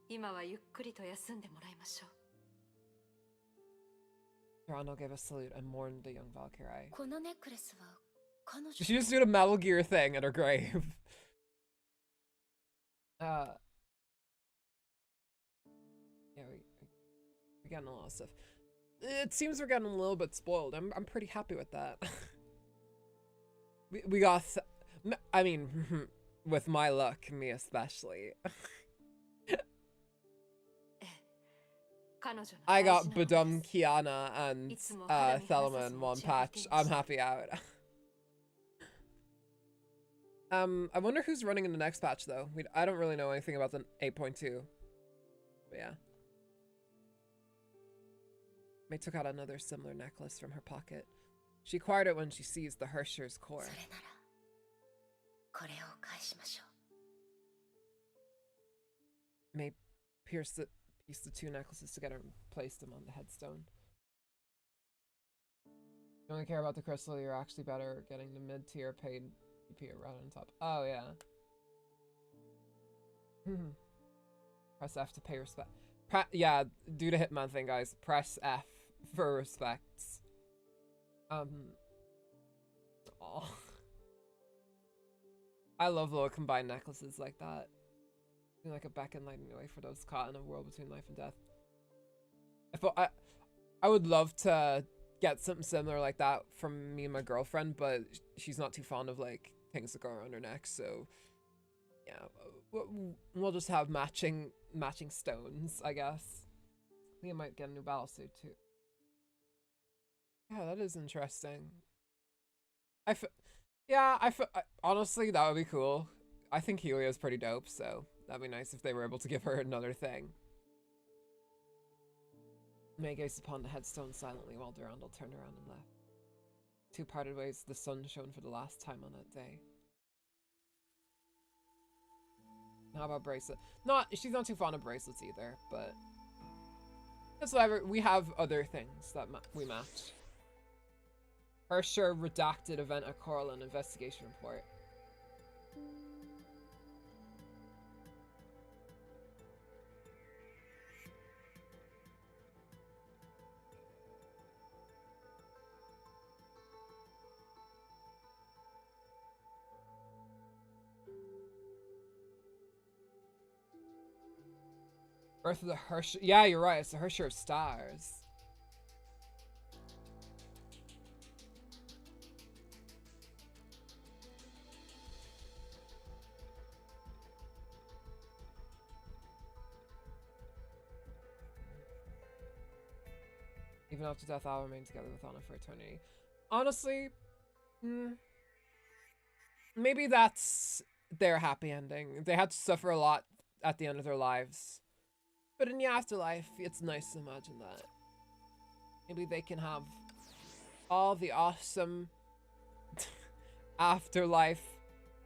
今はゆっくりと休んでもらいましょう。Toronto gave a salute and mourned the young Valkyrie. このネックレスは彼女。 She just did a Metal Gear thing at her grave. Yeah, we're getting a lot of stuff. It seems we're getting a little bit spoiled. I'm pretty happy with that. we got, I mean, with my luck, me especially. I got Badum, Kiana, and Thelma in one patch. I'm happy out. I wonder who's running in the next patch though. I don't really know anything about the 8.2. But yeah. May took out another similar necklace from her pocket. She acquired it when she seized the Hersher's core. May piece the two necklaces together and placed them on the headstone. You only care about the crystal, you're actually better getting the mid-tier paid EP right on top. Oh yeah. Press F to pay respect. Yeah, do the Hitman thing, guys. Press F for respects. Aw. I love little combined necklaces like that. Like a back and lighting away for those caught in a world between life and death. I would love to get something similar like that from me and my girlfriend, but she's not too fond of like things that go around her neck, so yeah, we'll just have matching stones, I guess. We might get a new battle suit too. Yeah, that is interesting. Honestly, that would be cool. I think Helia's pretty dope, so that'd be nice if they were able to give her another thing. May gazed upon the headstone silently while Durandal turned around and left. Two parted ways, the sun shone for the last time on that day. How about bracelet? She's not too fond of bracelets either, but it's whatever. We have other things that we match. Hersher redacted event at Corlin investigation report. Birth of the Hersher. Yeah, you're right. It's the Hersher of Stars. Even after death, I'll remain together with Anna for eternity. Honestly, maybe that's their happy ending. They had to suffer a lot at the end of their lives. But in the afterlife, it's nice to imagine that. Maybe they can have all the awesome afterlife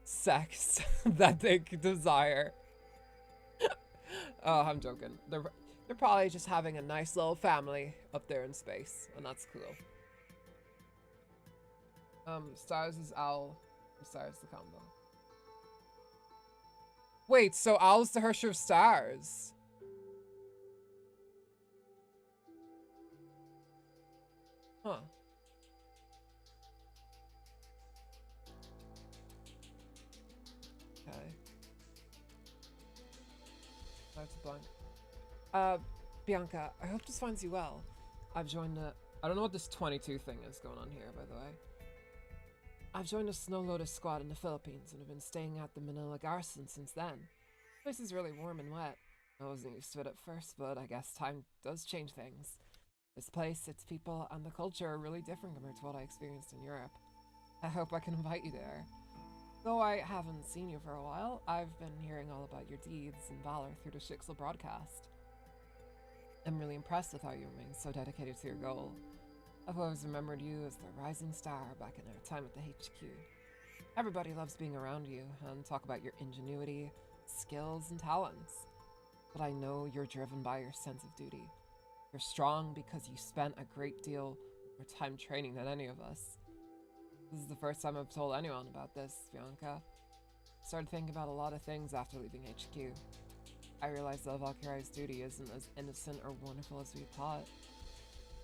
sex that they could desire. Oh, I'm joking. They're probably just having a nice little family up there in space, and that's cool. Stars is Owl, Stars the combo. Wait, so Owl's the Hersher of Stars? Huh. Okay. That's blank. Bianca, I hope this finds you well. I've joined the... I don't know what this 22 thing is going on here, by the way. I've joined a Snow Lotus squad in the Philippines and have been staying at the Manila Garrison since then. The place is really warm and wet. I wasn't used to it at first, but I guess time does change things. This place, its people, and the culture are really different compared to what I experienced in Europe. I hope I can invite you there. Though I haven't seen you for a while, I've been hearing all about your deeds and valor through the Shixel broadcast. I'm really impressed with how you remain so dedicated to your goal. I've always remembered you as the rising star back in our time at the HQ. Everybody loves being around you and talk about your ingenuity, skills, and talents. But I know you're driven by your sense of duty. You're strong because you spent a great deal more time training than any of us. This is the first time I've told anyone about this, Bianca. I started thinking about a lot of things after leaving HQ. I realized that Valkyrie's duty isn't as innocent or wonderful as we thought.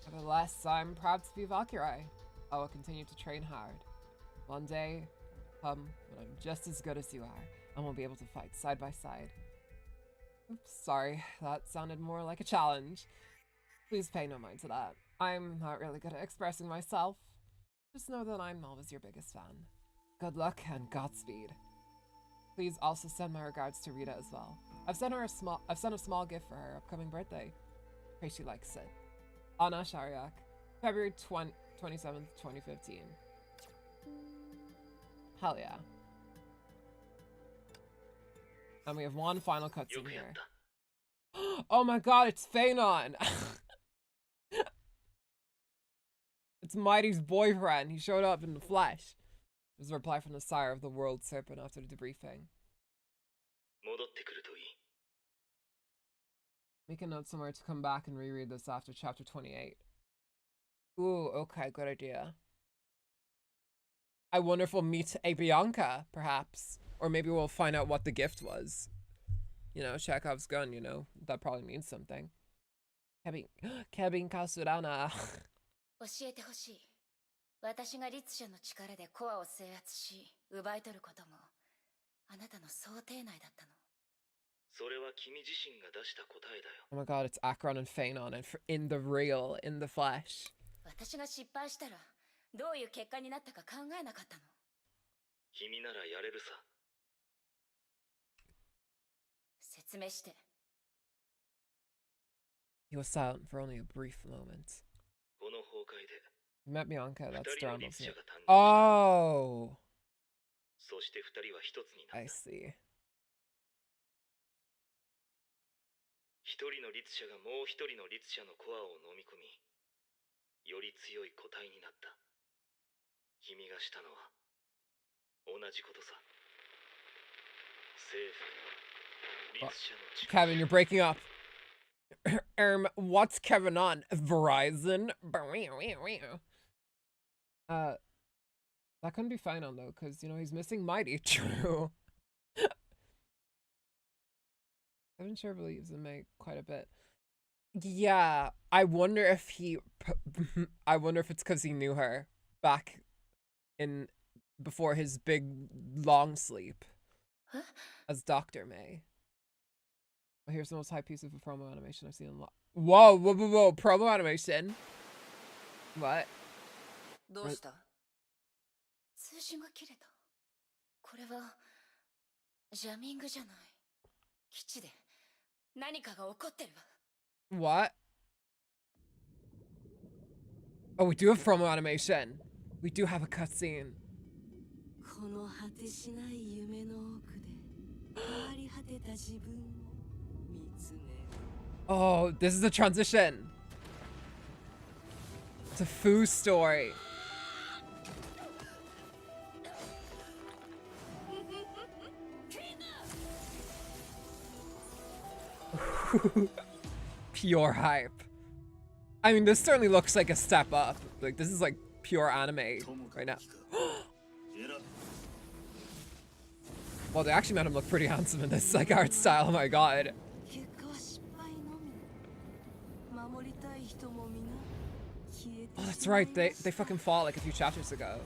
Nevertheless, I'm proud to be Valkyrie. I will continue to train hard. One day will come when I'm just as good as you are, and we'll be able to fight side by side. Oops, sorry, that sounded more like a challenge. Please pay no mind to that. I'm not really good at expressing myself. Just know that I'm always your biggest fan. Good luck and Godspeed. Please also send my regards to Rita as well. I've sent a small gift for her upcoming birthday. Pray she likes it. Anna Shariak, February 27th, 2015. Hell yeah. And we have one final cutscene here. Oh my god, it's Phanon! It's Mighty's boyfriend. He showed up in the flesh. There's a reply from the sire of the world serpent after the debriefing. Make a note somewhere to come back and reread this after chapter 28. Ooh, okay, good idea. I wonder if we'll meet a Bianca, perhaps. Or maybe we'll find out what the gift was. You know, Chekhov's gun, you know. That probably means something. Kevin Kasurana. 教えてほしい。私が律者の力でコアを制圧し、奪い取ることも、あなたの想定内だったの。それは君自身が出した答えだよ。 Oh my god, it's Akron and Phanon and in the real, in the flesh. 私が失敗したら、どういう結果になったか考えなかったの。君ならやれるさ。説明して。He was silent for only a brief moment. この崩壊で We met Bianca, that's 二人の Durandal's 律者 name. が誕生した。 Oh! そして二人は一つにな I った。 see. 一人の律者がもう一人の律者のコアを飲み込み、より強い個体になった。君がしたのは同じことさ。征服、律者の力。 Kevin, you're breaking up. What's Kevin on? Verizon? That couldn't be Phanon though, because, you know, he's missing Mighty. True. Kevin sure believes in May quite a bit. Yeah, I wonder if I wonder if it's because he knew her back in before his big long sleep as Dr. May. Oh, here's the most high piece of a promo animation I've seen in a lot. Whoa, whoa, whoa, whoa, promo animation. What? どうした？通信が切れた。これはジャミングじゃない。基地で何かが起こってるわ。 What? Oh, we do have promo animation. We do have a cutscene. この果てしない夢の奥で変わり果てた自分を見つめる。 Oh, this is a transition. It's a Foo story. Pure hype. I mean, this certainly looks like a step up. Like, this is like pure anime right now. Well, they actually made him look pretty handsome in this like art style. Oh my god. Oh, that's right. They fucking fought like a few chapters ago.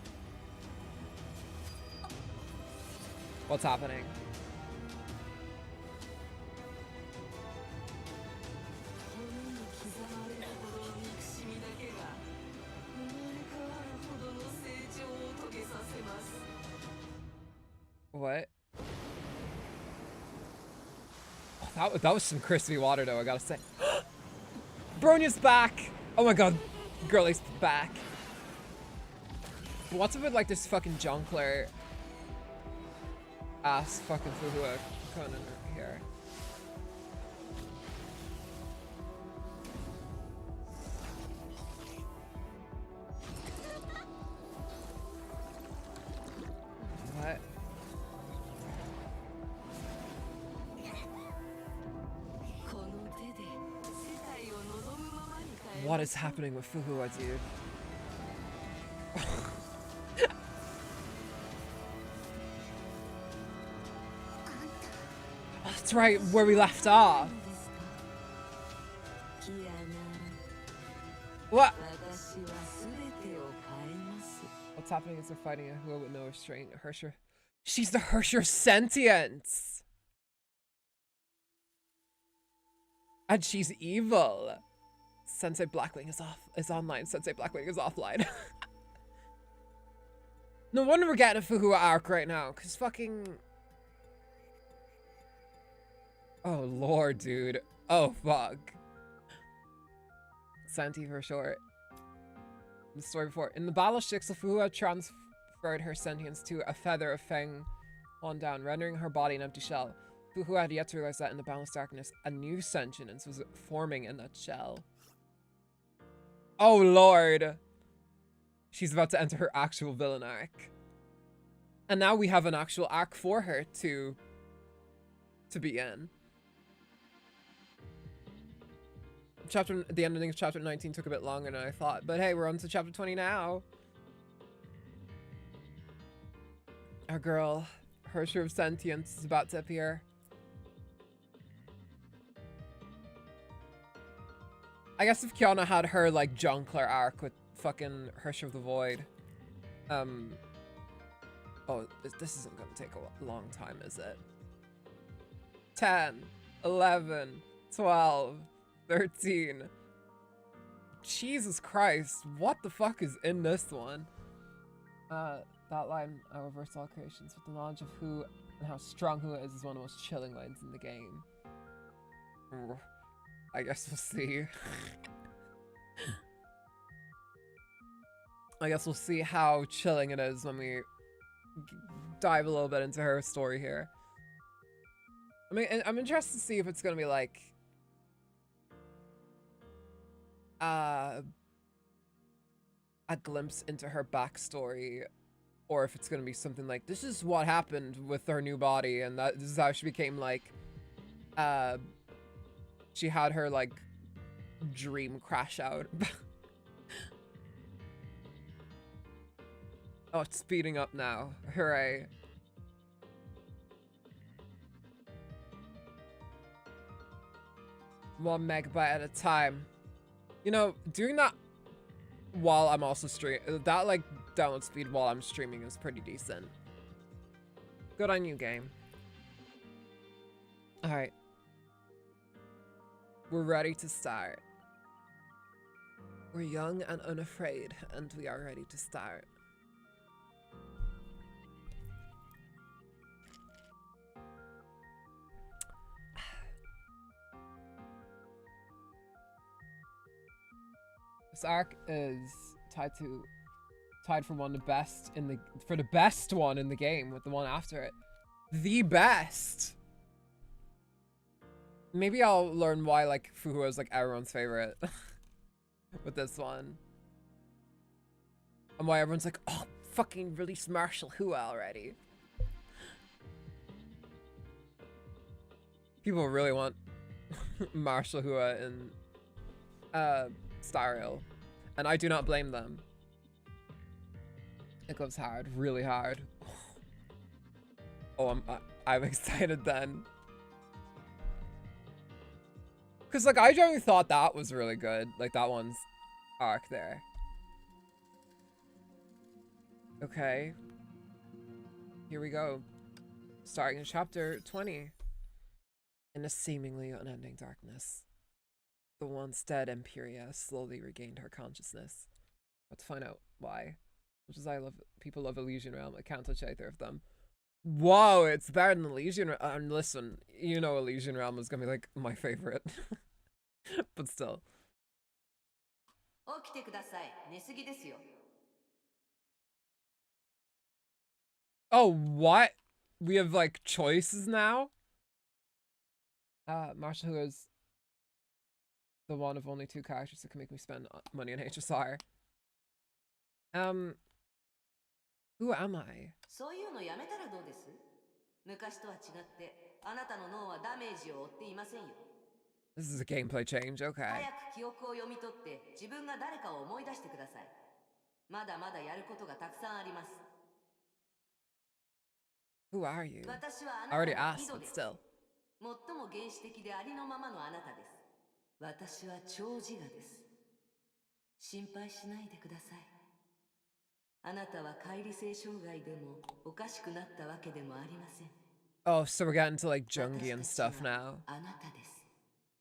What's happening? What? Oh, That was some crispy water though, I gotta say. Bronya's back! Oh my god, girlie's back. What's up with like this fucking Jonkler ass fucking Fuhua coming in here? What? What is happening with Fuhua, dude? That's right, where we left off. What? What's happening is they're fighting a Hua with no restraint. Hersher. She's the Hersher sentience! And she's evil. Sensei Blackwing is online. Sensei Blackwing is offline. No wonder we're getting a Fuhua arc right now, cause fucking... Oh lord, dude. Oh fuck. Santi for short. The story before. In the battle, Fuhua transferred her sentience to a feather of Feng on down, rendering her body an empty shell. Fuhua had yet to realize that in the boundless darkness, a new sentience was forming in that shell. Oh lord. She's about to enter her actual villain arc. And now we have an actual arc for her to be in. The ending of chapter 19 took a bit longer than I thought, but hey, we're on to chapter 20 now. Our girl, Hersher of Sentience, is about to appear. I guess if Kiana had her, like, Jonkler arc with fucking Hersher of the Void. Oh, this isn't gonna take a long time, is it? 10, 11, 12, 13. Jesus Christ, what the fuck is in this one? That line, I reverse all creations with the knowledge of who and how strong who is one of the most chilling lines in the game. I guess we'll see. I guess we'll see how chilling it is when we dive a little bit into her story here. I mean, I'm interested to see if it's gonna be like a glimpse into her backstory, or if it's gonna be something like, this is what happened with her new body, and this is how she became like, she had her like dream crash out. Oh, it's speeding up now. Hooray. One megabyte at a time. You know, doing that while I'm also streaming, that like download speed while I'm streaming is pretty decent. Good on you, game. All right. We're ready to start. We're young and unafraid, and we are ready to start. This arc is tied for one of the best in the best one in the game with the one after it. The best. Maybe I'll learn why like Fuhua is like everyone's favorite with this one. And why everyone's like, oh, fucking release Martial Hua already. People really want Martial Hua in Star Rail, and I do not blame them. It goes hard, really hard. Oh, I'm excited then. Cause like I generally thought that was really good, like that one's arc there. Okay, here we go. Starting in chapter 20. In a seemingly unending darkness, the once dead Imperia slowly regained her consciousness. But to find out why, which is I love, people love Elysian Realm, I can't touch either of them. Whoa, it's better than Elysian Realm. And listen, you know Elysian Realm is gonna be like my favorite. But still. Oh, what? We have like choices now? Marshall, who is the one of only 2 characters that can make me spend money on HSR. Who am I? そういうのやめたらどうです？昔とは違ってあなたの脳はダメージを負っていませんよ。This is a gameplay change, okay. 早く記憶を読み取って自分が誰かを思い出してください。まだまだやることがたくさんあります。Who are you? 私はあ I な already たの井 asked, 戸 but です。 still. 最も原始的でありのままのあなたです。私は超自我です。心配しないでください。あなたは乖離性障害でもおかしくなったわけでもありません。 Oh, so we're getting to like Jungian stuff now. あなたです。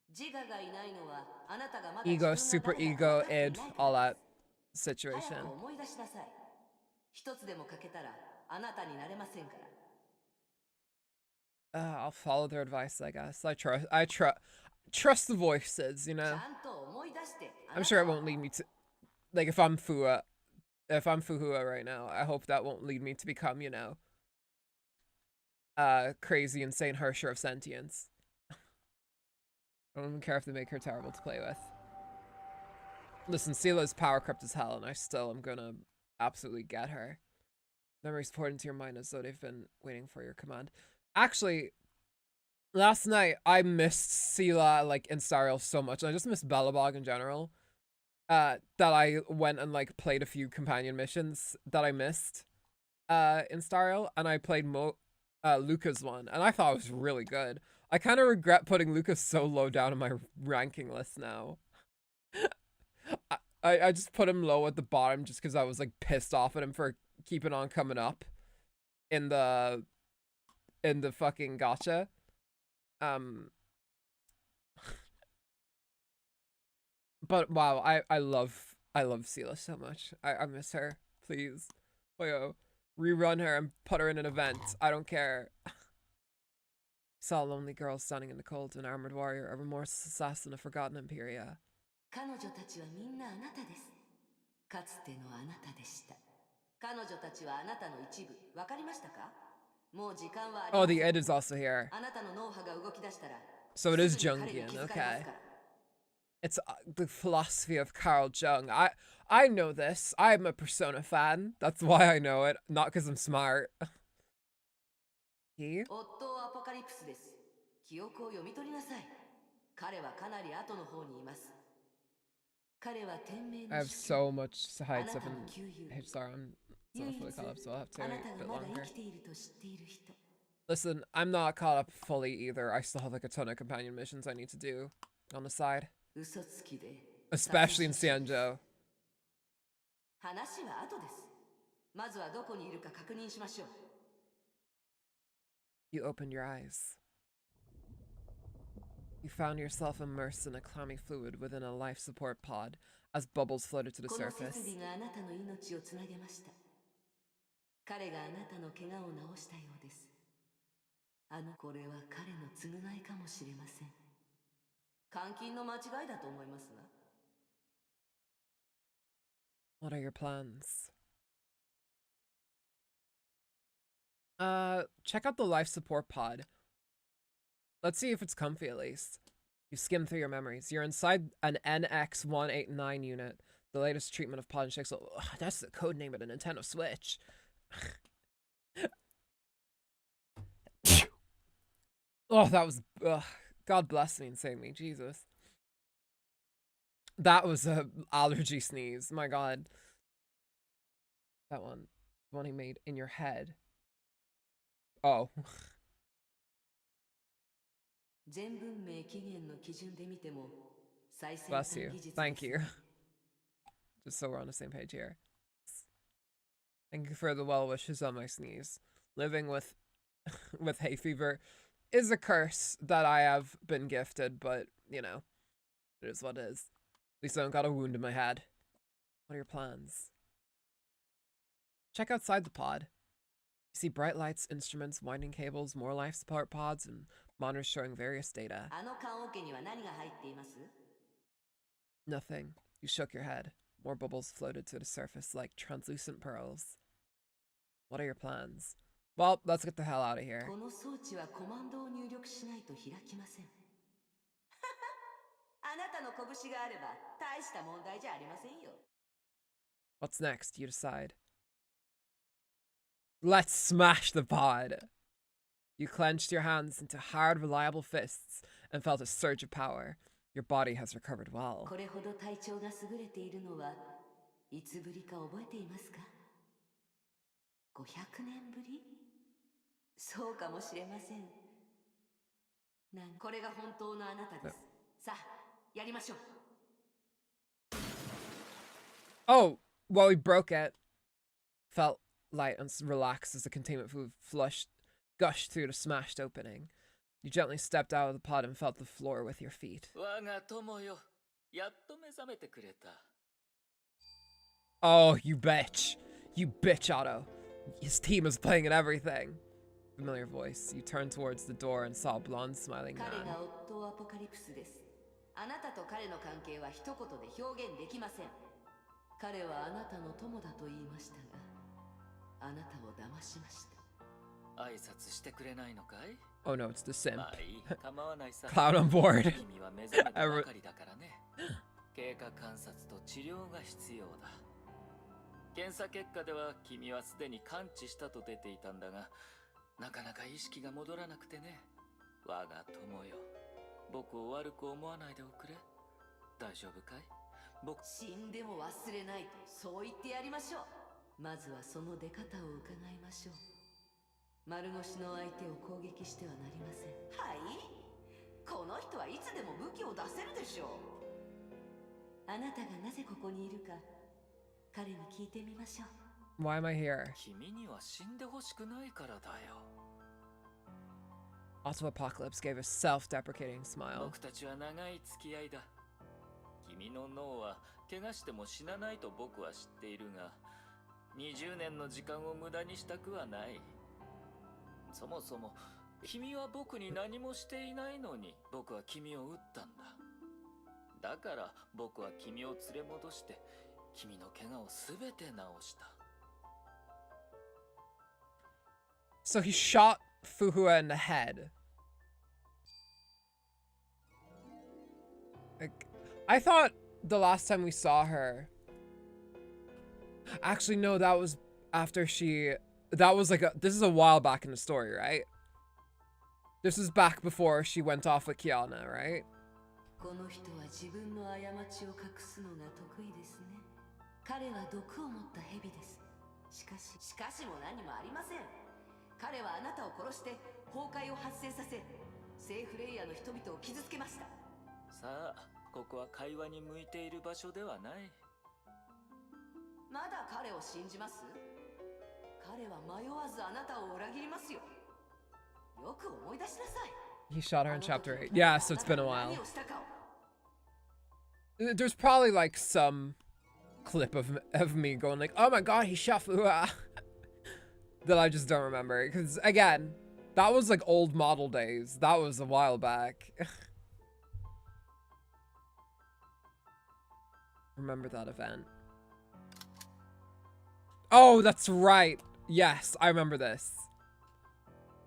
自我がいないのはあなたがまだ Ego, 自分 super が誰か ego, 分かってい id, ないか all ら that です。早 situation. く思い出しなさい。一つでも欠けたらあなたになれませんから。 I'll follow their advice, I guess. I trust the voices, you ち know? ゃんと思い出して。 I'm sure it won't lead me to, like, if I'm Fuhua right now, I hope that won't lead me to become, you know, crazy, insane Hersher of sentience. I don't even care if they make her terrible to play with. Listen, Sela's power crept as hell, and I still am gonna absolutely get her. Memories poured into your mind as though they've been waiting for your command. Actually, last night I missed Sela like in Stariel so much, and I just missed Belobog in general. That I went and like played a few companion missions that I missed in Stariel, and I played Luca's one, and I thought it was really good. I kind of regret putting Luca so low down in my ranking list now. I just put him low at the bottom just because I was like pissed off at him for keeping on coming up in the fucking gacha. But wow, I love Sela so much. I miss her. Please, Boyo, rerun her and put her in an event. I don't care. Saw a lonely girl standing in the cold, an armored warrior, a remorseless assassin, a forgotten Imperia. 彼女たちはみんなあなたです。かつてのあなたでした。彼女たちはあなたの一部。わかりましたか？もう時間はありま Oh, せん。 the id is also here. あなたの脳波が動き出したら So it is すぐに彼に Jungian, 気づかれます okay. から。 It's the philosophy of Carl Jung. I know this. I'm a Persona fan. That's why I know it, not because I'm smart. He? 夫アポカリプスです。記憶を読み取りなさい。彼はかなり後の方にいます。彼は天命 I の have 主君。 so much side あな stuff たの in 旧友。 HSR. I'm 唯 not 一 fully caught up, so I'll have to あな wait た a が bit まだ longer. 生きていると知っている人。 Listen, I'm not caught up fully either. I still have like a ton of companion missions I need to do on the side. 嘘つきで Especially in 殺人者です。 Xianzhou. 話は後です。まずはどこにいるか確認しましょう。 You opened your eyes. You found yourself immersed in a clammy fluid within a life support pod as bubbles floated to the この設 surface. 備があなたの命をつなげました。彼があなたの怪我を治したようです。これは彼の償いかもしれません。監禁の間違いだと思いますが。 What are your plans? Check out the life support pod. Let's see if it's comfy at least. You skim through your memories. You're inside an NX-189 unit. The latest treatment of pod and shakes. That's the code name of the Nintendo Switch. Oh, that was... God bless me and save me. Jesus. That was a allergy sneeze. My God. That one. The one he made in your head. Oh. Bless you. Thank you. Just so we're on the same page here. Thank you for the well wishes on my sneeze. Living with hay fever is a curse that I have been gifted, but you know, it is what it is. At least I don't got a wound in my head. What are your plans? Check outside the pod. You see bright lights, instruments, winding cables, more life support pods, and monitors showing various data. あの棺桶には何が入っています？ Nothing. You shook your head. More bubbles floated to the surface like translucent pearls. What are your plans? Well, let's get the hell out of here. この装置はコマンドを入力しないと開きません。あなたの拳があれば大した問題じゃありませんよ。 What's next? You decide. Let's smash the pod. You clenched your hands into hard, reliable fists and felt a surge of power. Your body has recovered well. これほど体調が優れているのはいつぶりか覚えていますか？ 500年ぶり？そうかもしれません。これが本当のあなたです。さあ、やりましょう。 Oh, well, we broke it. Felt light and relaxed as the containment fluid gushed through the smashed opening. You gently stepped out of the pod and felt the floor with your feet. 我が友よ、やっと目覚めてくれた。Oh, you bitch. You bitch, Otto. His team is playing at everything. Familiar voice. You turned towards the door and saw a blonde, smiling 彼 man. が夫アポカリプスです。あなたと彼の関係は一言で表現できません。彼はあなたの友だと言いましたが、あなたを騙しました。挨拶してくれないのかい？ Oh no, it's the simp. まあいい、構わないさ。 Cloud on board. 君は目覚めたばかりだからね。経過観察と治療が必要だ。検査結果では君はすでに完治したと出ていたんだが、なかなか意識が戻らなくてね。我が友よ、僕を悪く思わないでおくれ。大丈夫かい？僕死んでも忘れないとそう言ってやりましょう。まずはその出方を伺いましょう。丸腰の相手を攻撃してはなりません。はい？この人はいつでも武器を出せるでしょう。あなたがなぜここにいるか彼に聞いてみましょう。 Why am I here? 君には死んでほしくないからだよ。 Otto Apocalypse gave a self-deprecating smile. 僕たちは長い付き合いだ。君の脳は怪我しても死なないと僕は知っているが、20年の時間を無駄にしたくはない。そもそも君は僕に何もしていないのに僕は君を撃ったんだ。だから僕は君を連れ戻して君の怪我をすべて治した。 So he shot Fuhua in the head. Like, I thought the last time we saw her... Actually, no, that was after she... That was like this is a while back in the story, right? This is back before she went off with Kiana, right? この人は自分の過ちを隠すのが得意ですね。彼は毒を持った蛇です。しかしも何もありません。彼はあなたを殺して崩壊を発生させ、セーフレイヤーの人々を傷つけました。さあ、ここは会話に向いている場所ではない。まだ彼を信じます？彼は迷わずあなたを裏切りますよ。よく思い出しなさい。 He shot her in chapter 8. Yeah, so it's been a while. There's probably like some clip of me going like, oh my god, he shot Fuhua. That I just don't remember. Because again, that was like old model days. That was a while back. Remember that event. Oh, that's right. Yes, I remember this.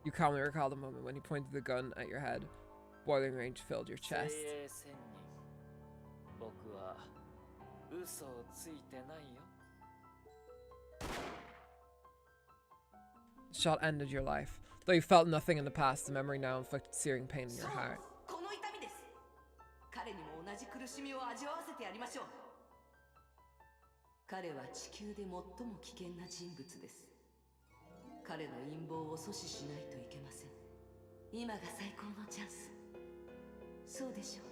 You calmly recall the moment when he pointed the gun at your head. Boiling range filled your chest. The shot ended your life. Though you felt nothing in the past, the memory now inflicted searing pain in your heart. この痛みです。彼にも同じ苦しみを味わわせてやりましょう。彼は地球で最も危険な人物です。彼の陰謀を阻止しないといけません。今が最高のチャンス。そうでしょ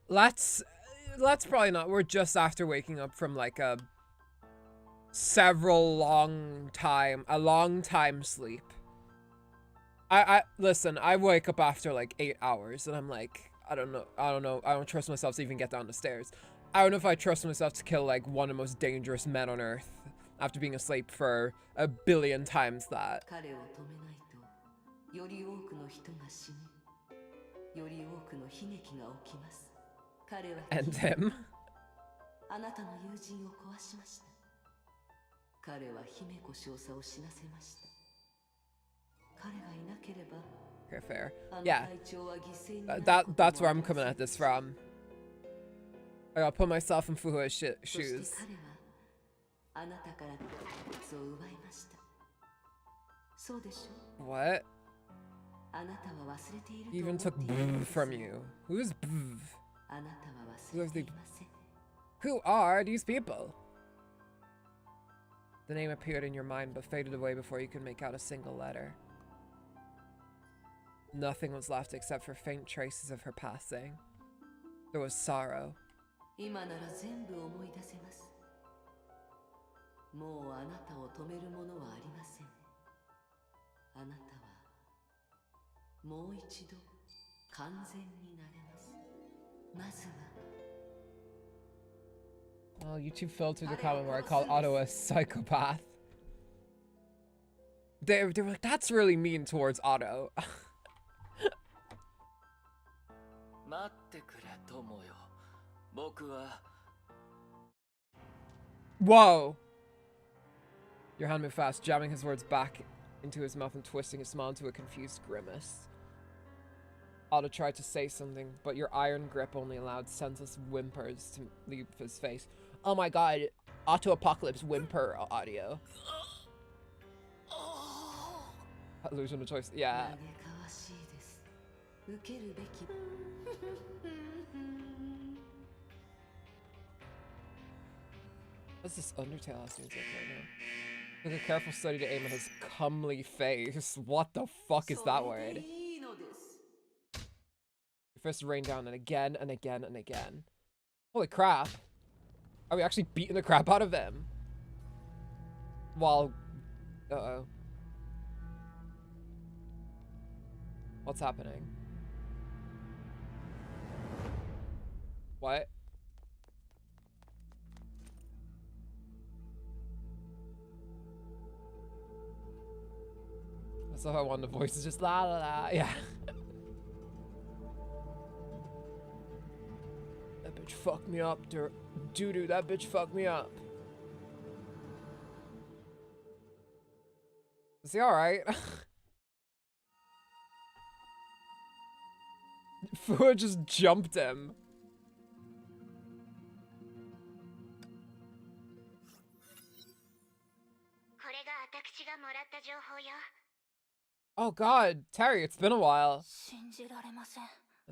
う。 Let's probably not. We're just after waking up from like a long time sleep. I listen, I wake up after like 8 hours and I'm like, I don't know. I don't trust myself to even get down the stairs. I don't know if I trust myself to kill like one of the most dangerous men on earth after being asleep for a billion times that. 彼を止めないとより多くの人が死ぬ。より多くの悲劇が起きます。彼は And him. あなたの友人を壊しました。彼は姫子少佐を死なせました。彼がいなければ Okay, fair. Yeah. 隊長は犠牲になる That's where I'm coming at this from. I gotta put myself in Fuhua's shoes. そして彼はあなたからを奪いました。そうでしょ What? あなたは忘れていると He 思 even って took いるん Bv です from you. Who's Bv? あなたは忘れていません。 Who are these people? The name appeared in your mind but faded away before you could make out a single letter. Nothing was left except for faint traces of her passing. There was sorrow. 今なら全部思い出せます。もうあなたを止めるものはありません。あなたはもう一度完全になれます。まずは Oh, YouTube filtered the comment where I called Otto a psychopath. They were like, that's really mean towards Otto. 待ってくれ友よ。僕は Whoa! Your hand moved fast, jamming his words back into his mouth and twisting his smile into a confused grimace. Otto tried to say something, but your iron grip only allowed senseless whimpers to leave his face. Oh my god, Otto Apocalypse whimper audio. Illusion of choice, yeah. What's this Undertale has music right now? Took a careful study to aim at his comely face. What the fuck is that word? Your fist rained down and again and again and again. Holy crap. Are we actually beating the crap out of him? While... Uh-oh. What's happening? What? That's how I want the voice is just la la la, yeah. That bitch fucked me up, doo-doo, that bitch fucked me up. Is he alright? Fua just jumped him. Oh god, Terry, it's been a while.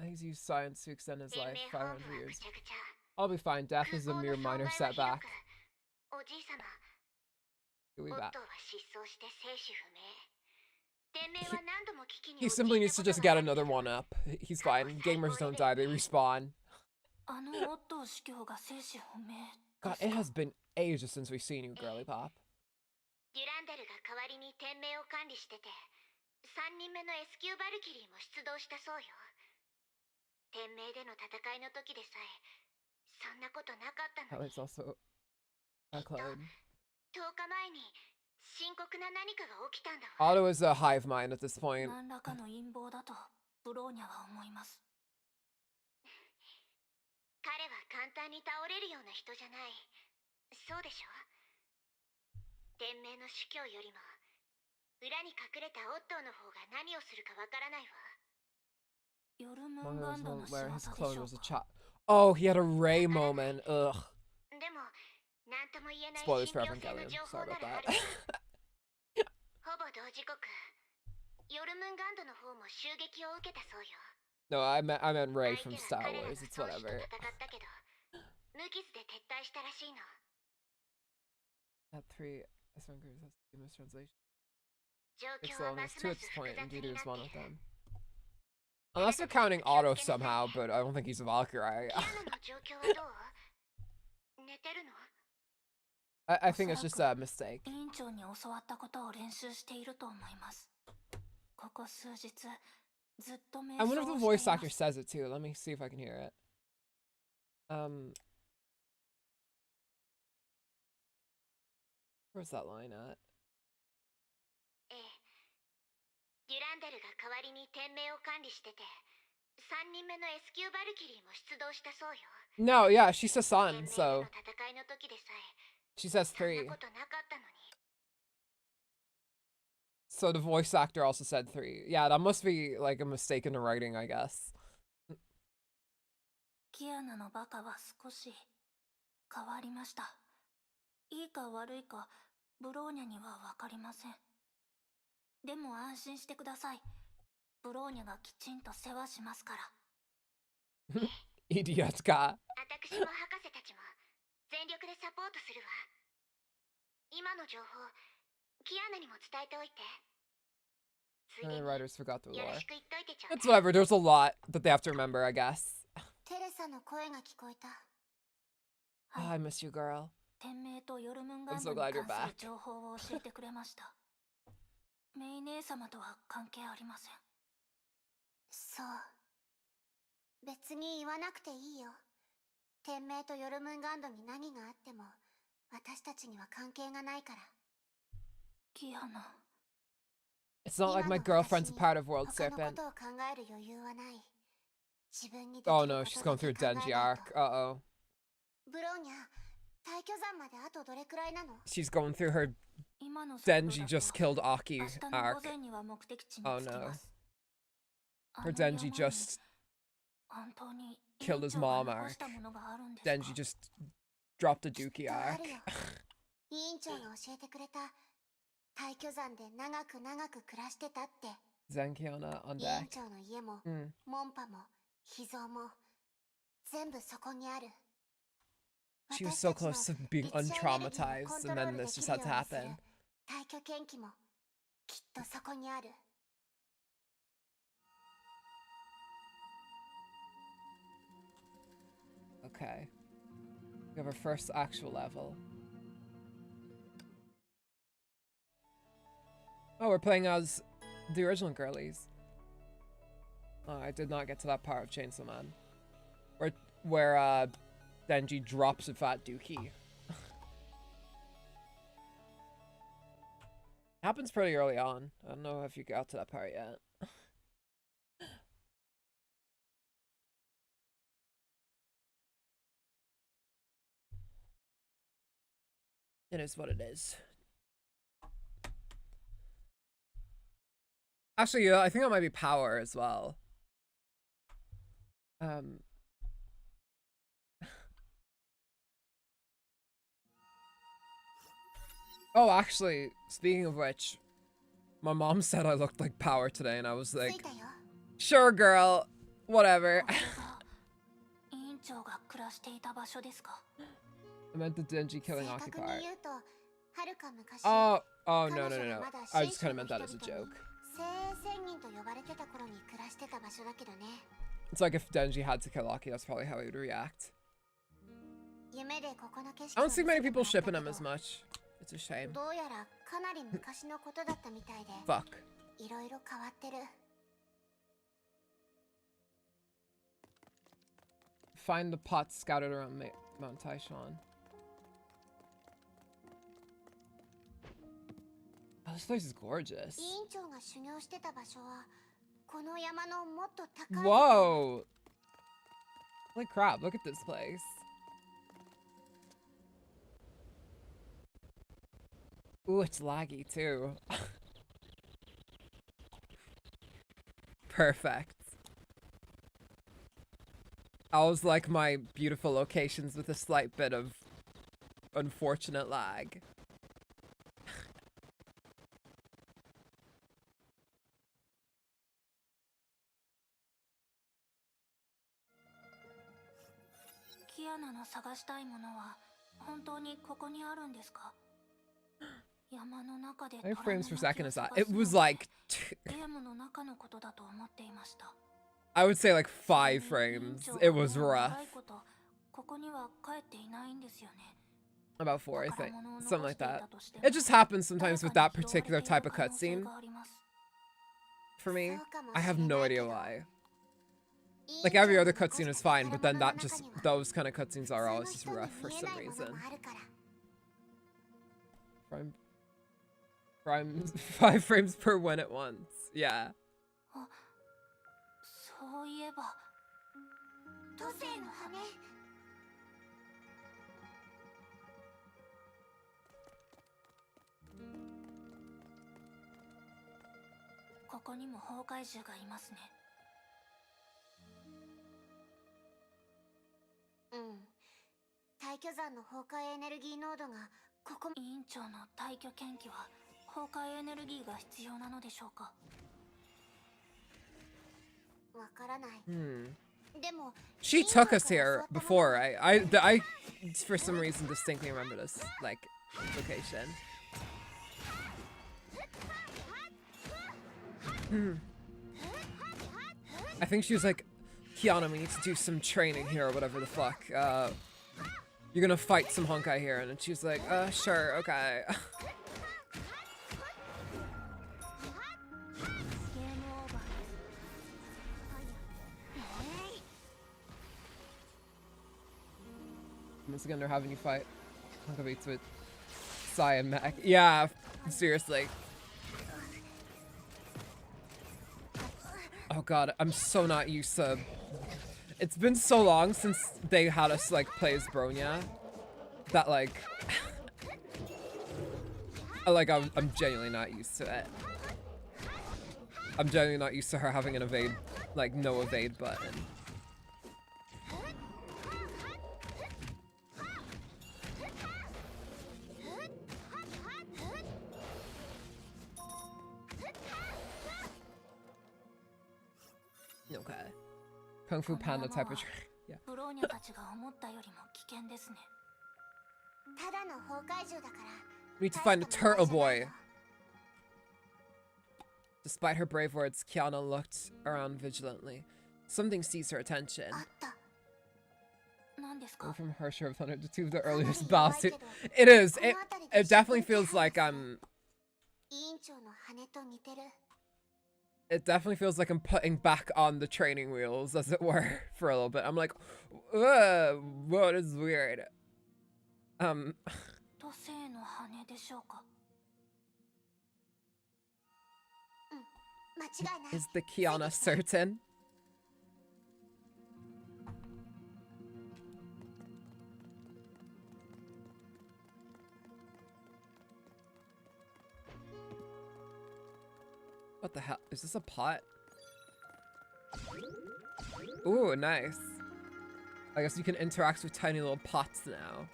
He's used science to extend his life 500 years. I'll be fine, death is a mere minor setback. He'll be back. He simply needs to just get another one up. He's fine. Gamers don't die, they respawn. God, it has been ages since we've seen you, girly pop. 3人目の S 級バルキリーも出動したそうよ。天命での戦いの時でさえそんなことなかったのに。Alex also a clone. 10日前に深刻な何かが起きたんだわ。 Otto is a hive mind at this point. 何らかの陰謀だとブローニャは思います。彼は簡単に倒れるような人じゃない。そうでしょ？天命の主教よりも裏に隠れたオットーの方が何をするかわからないわ。ヨルムンガンドの仕業でしょうか。Oh, he had a Ray moment. Ugh. でも、なんとも言えない Spoilers 信 for 憑性の Evangelion. 情報 Sorry な about らあ that. る。ほぼ同時刻、ヨルムンガンドの方も襲撃を受けたそうよ。No, I meant Ray from Star Wars. It's whatever. 戦ったけど、無傷で撤退したらしいの。 At 3, S1 groups has a mistranslation. 状 It's 況は almost ます two ま at す this 複 point, 雑 and に Dudu な is って one い of る。 them. Unless they're counting Otto somehow, but I don't think he's a Valkyrie. キアナの状況はどう？寝てるの？ I think it's just a mistake. 委員長に教わったことを練習していると思います。ここ数日ずっと瞑 I 想 wonder if the を voice していま actor す。 says it too. Let me see if I can hear it. Where's that line at? ええ。デュランダルが代わりに天命を管理してて、3人目の S 級バルキリーも出動したそうよ。No, yeah, she says son, 天命で so の戦いの時でさえ、 she says そんな 3. ことなかったのに。 So the voice actor also said 3. Yeah, that must be like a mistake in the writing, I guess. キアナのバカは少し変わりました。いいか悪いか、ブローニャには分かりません。でも安心してください。ブローニャがきちんと世話しますから。Idiot ka. 私も博士たちも全力でサポートするわ。今の情報、キアナにも伝えておいて。 The writers forgot the よろ lore. しく言っといてちょうだい。 It's whatever, there's a lot that they have to remember, I guess. テレサの声が聞こえた。 Oh, I miss you, girl. 天命とヨルムンガン I'm ド so に glad you're 関す back. る情報を教えてくれました。メイ姉様とは関係ありません。そう。別に言わなくていいよ。天命とヨルムンガンドに何があっても、私たちには関係がないから。キアナ。 It's not like my girlfriend's a part of World 他のこ Serpent. とを考える余裕はない。自分にできる Oh こと no, だ she's け going through a 考えない Denji と。 arc. Uh-oh. ブローニャ、退去山まであとどれくらいなの？ She's going through her 今の速度だ Denji と just killed Aki 明日の arc. 午前には目的地に Oh 着き no. ます。 Her Denji just 本当に killed his 委員長が mom 残 arc. したものがあるんですか？ Denji just dropped a きっ Dookie とあ arc. るよ。委員長が教えてくれた。退去山で長く長く暮らしてたって。 Zenkiana on 委員 deck. 長の家も、 Mm. モンパも、秘蔵も、全部そこにある。 She was so close to being untraumatized, and then this just had to happen. 退去研究もきっとそこにある。 Okay. We have our first actual level. Oh, we're playing as the original girlies. Oh, I did not get to that part of Chainsaw Man. Where Denji drops a fat dookie. Happens pretty early on. I don't know if you got to that part yet. It is what it is. Actually, yeah, I think that might be power as well. Oh, actually, speaking of which, my mom said I looked like Power today, and I was like, sure, girl, whatever. I meant the Denji killing Aki part. Oh, no. I just kind of meant that as a joke. It's like if Denji had to kill Aki, that's probably how he would react. I don't see many people shipping him as much. It's a shame. Fuck. Find the pots scattered around Mount Taishan. Oh, this place is gorgeous. Whoa! Holy crap, look at this place. Ooh, it's laggy too. Perfect. I was like my beautiful locations with a slight bit of unfortunate lag. How many frames per second is that? It was like... I would say like 5 frames. It was rough. About 4, I think. Something like that. It just happens sometimes with that particular type of cutscene. For me, I have no idea why. Like every other cutscene is fine, but then those kind of cutscenes are always just rough for some reason. 5 frames per win at once. Yeah. そういえば土星の羽。ここにも崩壊獣がいますね。うん。大巨山の崩壊エネルギー濃度がここ。委員長の退去研究は崩壊エネルギーが必要なのでしょうか。わからない。でも She took us here before. I for some reason distinctly remember this like location. I think she was like, Kiana, we need to do some training here or whatever the fuck. You're gonna fight some Honkai here, and she's like, sure, okay. Once again, they're having you fight Honkai beats with Sai and Mac. Yeah, seriously. Oh god, I'm so not used to... It's been so long since they had us, like, play as Bronya that, like... I'm genuinely not used to it. I'm genuinely not used to her having an evade, like, no evade button. Okay. Kung Fu Panda type of training. Yeah. We need to find a turtle boy. Despite her brave words, Kiana looked around vigilantly. Something seized her attention. Going from Harsher of Thunder to two of the earliest battles. It is. It definitely feels like It definitely feels like I'm putting back on the training wheels, as it were, for a little bit. I'm like, whoa, this is weird. Is the Kiana certain? What the hell? Is this a pot? Ooh, nice. I guess you can interact with tiny little pots now.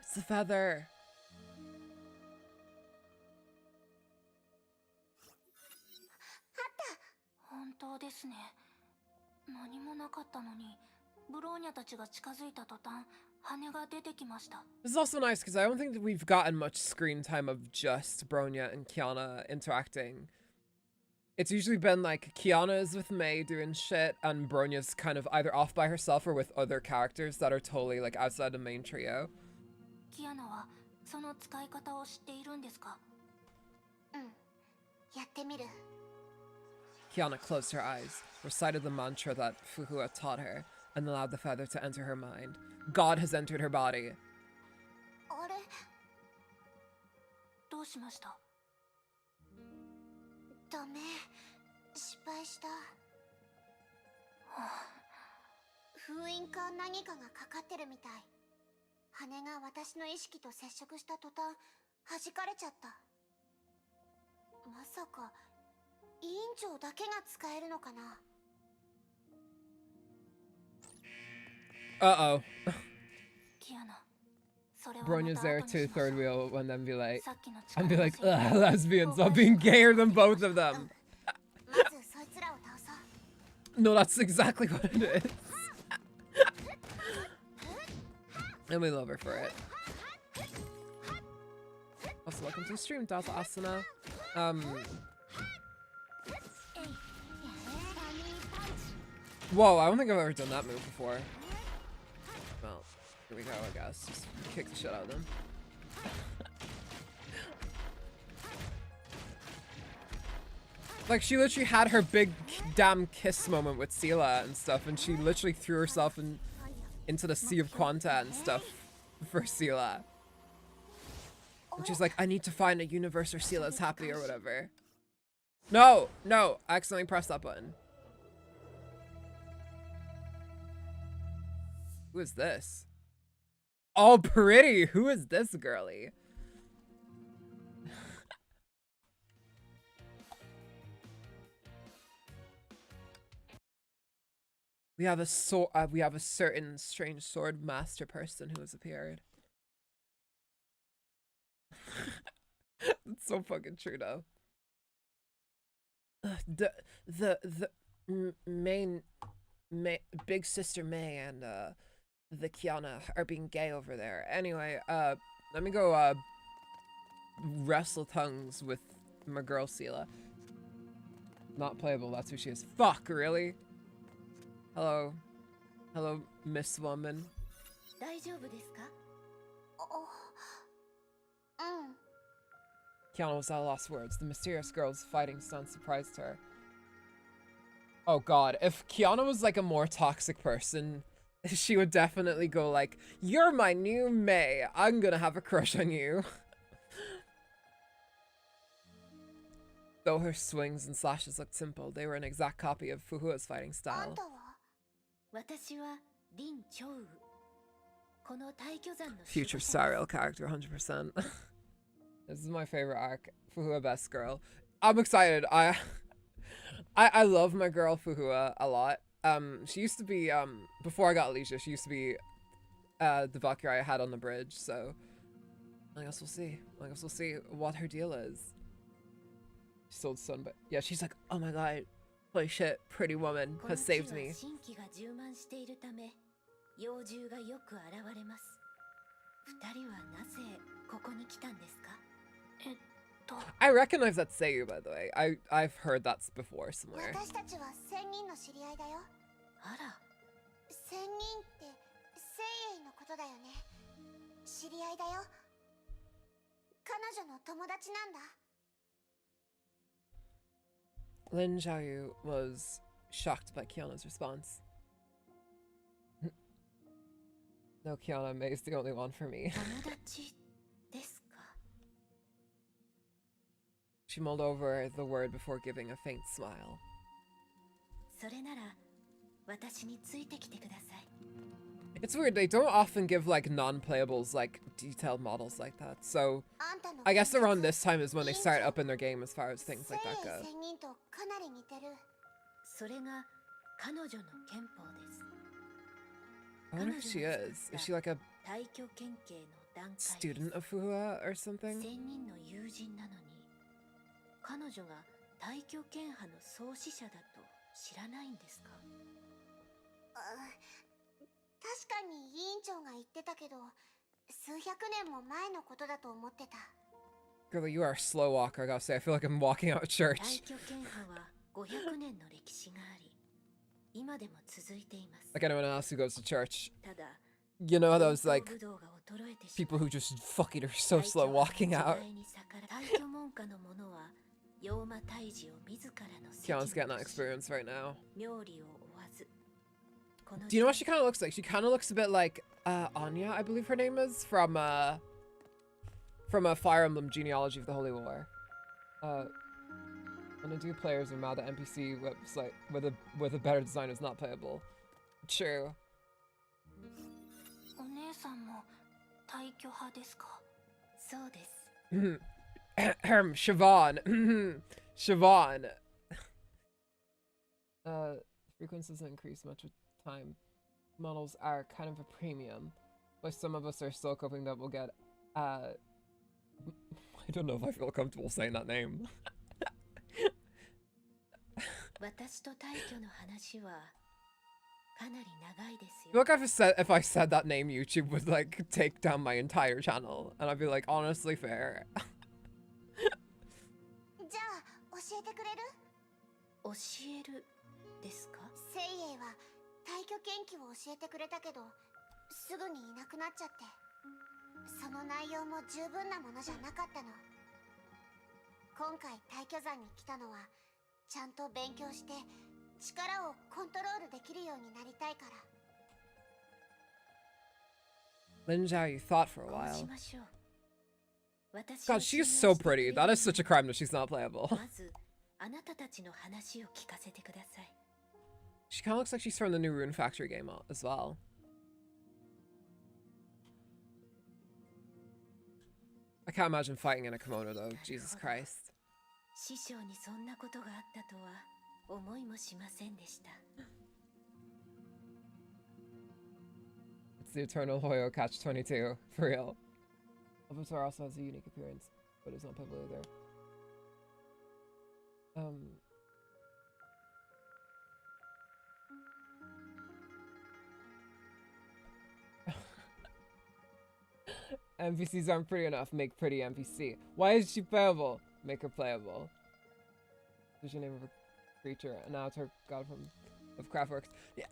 It's a feather. This is also nice because I don't think that we've gotten much screen time of just Bronya and Kiana interacting. It's usually been like Kiana is with Mei doing shit and Bronya's kind of either off by herself or with other characters that are totally like outside the main trio. Kiana closed her eyes, recited the mantra that Fuhua taught her, and allowed the feather to enter her mind. God has entered her body. Uh-oh. Bronya's there too, third wheel, and then be like, ugh, lesbians, I'm being gayer than both of them. No, that's exactly what it is. And we love her for it. Also, welcome to the stream, Daza Asana. Whoa, I don't think I've ever done that move before. Well, here we go, I guess. Just kick the shit out of them. Like, she literally had her big damn kiss moment with Sela and stuff, and she literally threw herself into the Sea of Quanta and stuff for Sela. And she's like, I need to find a universe where Sela's happy or whatever. No, no, I accidentally pressed that button. Who is this? Oh, pretty. Who is this girly? We have a certain strange sword master person who has appeared. That's so fucking true though. The main big sister May and the Kiana are being gay over there. Anyway, let me go wrestle tongues with my girl Sela. Not playable, that's who she is. Fuck, really? Hello. Hello, Miss Woman. Kiana was at a lost words. The mysterious girl's fighting stance surprised her. Oh god, if Kiana was like a more toxic person, she would definitely go like, you're my new May. I'm gonna have a crush on you. Though her swings and slashes looked simple, they were an exact copy of Fuhua's fighting style. Future serial character, 100%. This is my favorite arc. Fuhua best girl. I'm excited. I love my girl Fuhua a lot. She used to be before I got Alicia, she used to be the Valkyrie I had on the bridge, so I guess we'll see. I guess we'll see what her deal is. She sold sun, but yeah, she's like, oh my god, holy shit, pretty woman has saved me. I recognize that Seiyu, by the way. I've heard that before somewhere. Lin Xiaoyu was shocked by Kiana's response. No, Kiana, May's the only one for me. She mulled over the word before giving a faint smile. It's weird, they don't often give like non-playables like detailed models like that, so I guess around this time is when they start upping their game as far as things like that go. I wonder who she is. Is she like a student of Fuhua or something? Girl, you are a slow walker, I gotta say. I feel like I'm walking out of church. Like anyone else who goes to church. You know those, like, people who just fucking are so slow walking out. Kiana's getting that experience right now. Do you know what she kind of looks like? She kind of looks a bit like Anya, I believe her name is, from a Fire Emblem Genealogy of the Holy War. When I do players are mad that NPC website with a better design is not playable. True. Siobhan. Siobhan. Frequency doesn't increase much with time. Models are kind of a premium, but some of us are still hoping that we'll get I don't know if I feel comfortable saying that name. I feel like if I said that name, YouTube would like take down my entire channel, and I'd be like, honestly, fair. ちゃんと勉強して力をコントロールできるようになりたいから。 Lin Zhao, you thought for a こう while. しましょう。 God, she is so pretty. That is such a crime that she's not playable. まずあなたたちの話を聞かせてください。 She kind of looks like she's from the new Rune Factory game as well. I can't imagine fighting in a kimono though. Jesus Christ. 師匠にそんなことがあったとは思いもしませんでした。 It's the eternal Hoyo Catch 22 for real. Vtuber also has a unique appearance, but it's not playable either. NPCs aren't pretty enough. Make pretty NPC. Why is she playable? Make her playable. What's your name of a creature? And now it's her god from Lovecraftworks. Yeah.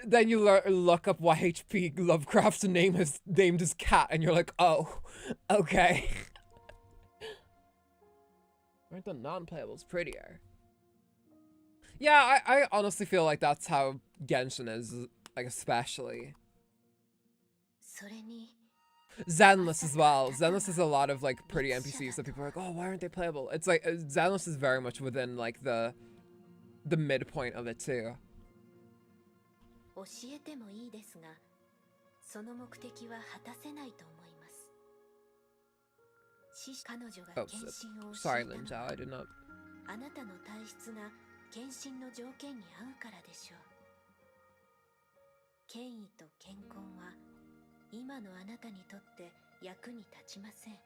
Then you look up why H.P. Lovecraft's name is named his cat, and you're like, oh, okay. Aren't the non-playables prettier? Yeah, I honestly feel like that's how Genshin is, like, especially. それに Zenless as well. Zenless has a lot of, like, pretty NPCs that people are like, oh, why aren't they playable? It's like, Zenless is very much within, like, the midpoint of it, too. 教えてもいいですが、その目的は果たせないと思います。彼女が献身を教え Sorry, たの Lin Zhao, は I did not. あなたの体質が献身の条件に合うからでしょう。権威と健康は今のあなたにとって役に立ちません。